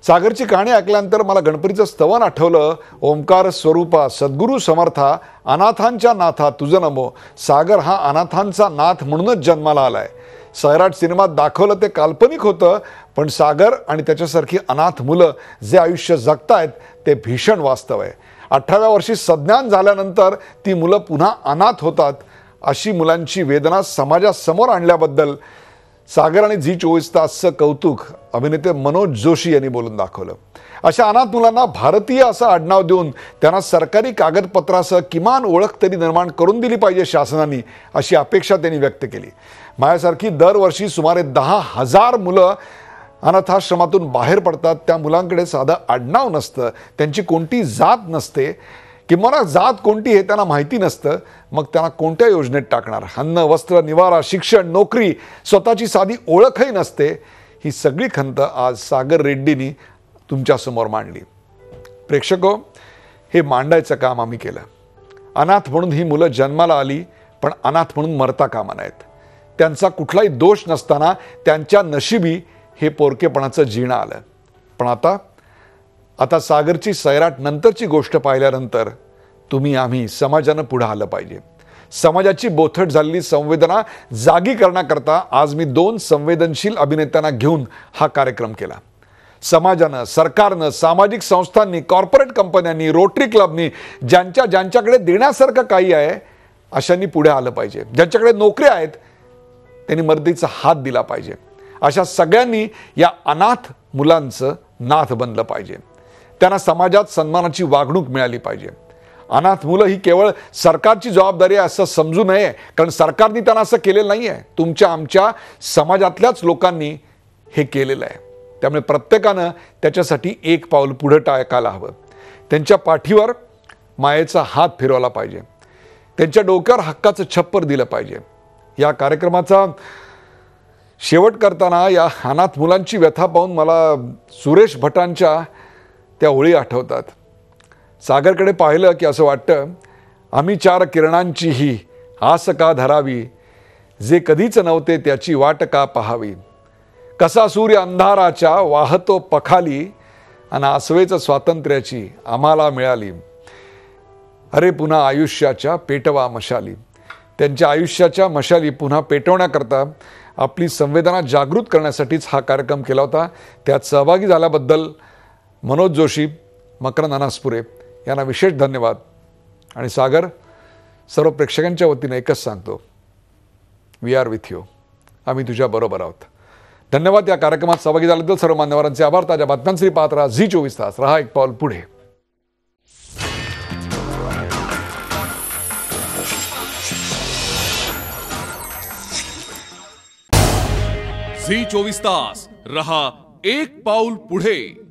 Speaker 1: सागरची कहाणी ऐकल्यानंतर मला गणपतीचं स्तवन आठवलं. ओंकार स्वरूपा सद्गुरू समर्था, अनाथांच्या नाथा तुझं नमो. सागर हा अनाथांचा नाथ म्हणूनच जन्माला आलाय. सैराट सिनेमात दाखवलं ते काल्पनिक होतं, पण सागर आणि त्याच्यासारखी अनाथ मुलं जे आयुष्य जगतायत ते भीषण वास्तव आहे. 18व्या वर्षी सज्ञान झाल्यानंतर ती मुलं पुन्हा अनाथ होतात. अशी मुलांची वेदना समाजासमोर आणल्याबद्दल सागर आणि झी24 तासचं कौतुक अभिनेते मनोज जोशी यांनी बोलून दाखवलं. अशा अनाथ मुलांना भारतीय असं आडनाव देऊन त्यांना सरकारी कागदपत्रासह किमान ओळख तरी निर्माण करून दिली पाहिजे शासनाने, अशी अपेक्षा त्यांनी व्यक्त केली. माझ्यासारखी दरवर्षी सुमारे 10,000 मुलं अनाथाश्रमातून बाहेर पडतात. त्या मुलांकडे साधं आडनाव नसतं, त्यांची कोणती जात नसते, किंवा जात कोणती हे त्यांना माहिती नसतं. मग त्यांना कोणत्या योजनेत टाकणार? अन्न, वस्त्र, निवारा, शिक्षण, नोकरी, स्वतःची साधी ओळखही नसते. ही सगळी खंत आज सागर रेड्डींनी तुमच्यासमोर मांडली. प्रेक्षको, हे मांडायचं काम आम्ही केलं. अनाथ म्हणून ही मुलं जन्माला आली, पण अनाथ म्हणून मरता कामा नाहीत. त्यांचा कुठलाही दोष नसताना त्यांच्या नशिबी हे पोरकेपणाचं जीणं आलं. पण आता सागरची सैराट नंतरची गोष्ट पाहिल्यानंतर तुम्ही आम्ही समाजानं पुढे आलं पाहिजे. समाजाची बोथट झालेली संवेदना जागी करण्याकरता आज मी 2 संवेदनशील अभिनेत्यांना घेऊन हा कार्यक्रम केला. समाजानं, सरकारनं, सामाजिक संस्थांनी, कॉर्पोरेट कंपन्यांनी, रोटरी क्लबनी, ज्यांच्याकडे देण्यासारखं काही आहे अशांनी पुढे आलं पाहिजे. ज्यांच्याकडे नोकऱ्या आहेत त्यांनी मदतीचा हात दिला पाहिजे. अशा सगळ्यांनी या अनाथ मुलांचं नाथ बनलं पाहिजे. त्यांना समाजात सन्मानाची वागणूक मिळाली पाहिजे. अनाथ मुलं ही केवळ सरकारची जबाबदारी आहे असं समजू नये, कारण सरकारने त्यांना असं केलेलं नाही आहे. तुमच्या आमच्या समाजातल्याच लोकांनी हे केलेलं आहे. त्यामुळे प्रत्येकानं त्याच्यासाठी एक पाऊल पुढे टाकायला हवं. त्यांच्या पाठीवर मायेचा हात फिरवला पाहिजे. त्यांच्या डोक्यावर हक्काचं छप्पर दिलं पाहिजे. या कार्यक्रमाचा शेवट करताना या अनाथ मुलांची व्यथा पाहून मला सुरेश भटांच्या त्या ओळी आठवतात. सागरकडे पाहिलं की असं वाटतं, आम्ही 4 किरणांची ही आस का धरावी, जे कधीच नव्हते त्याची वाट का पाहावी. कसा सूर्य अंधाराच्या वाहतो पखाली, आणि आसवेच स्वातंत्र्याची आम्हाला मिळाली. अरे पुन्हा आयुष्याच्या पेटवा मशाली. त्यांच्या आयुष्याच्या मशाली पुन्हा पेटवण्याकरता आपली संवेदना जागृत करण्यासाठीच हा कार्यक्रम केला होता. त्यात सहभागी झाल्याबद्दल मनोज जोशी, मकरंद अनासपुरे यांना विशेष धन्यवाद. आणि सागर, सर्व प्रेक्षकांच्या वतीने एकच सांगतो, वी आर विथ यू. आम्ही तुझ्या बरोबर आहोत. धन्यवाद. या कार्यक्रमात सहभागी झाल्याबद्दल सर्व मान्यवरांचे आभार. ताज्या बातम्यांसाठी पाहत राहा झी 24 तास. रहा एक पाऊल पुढे.
Speaker 11: झी 24 तास रहा एक पाऊल पुढे.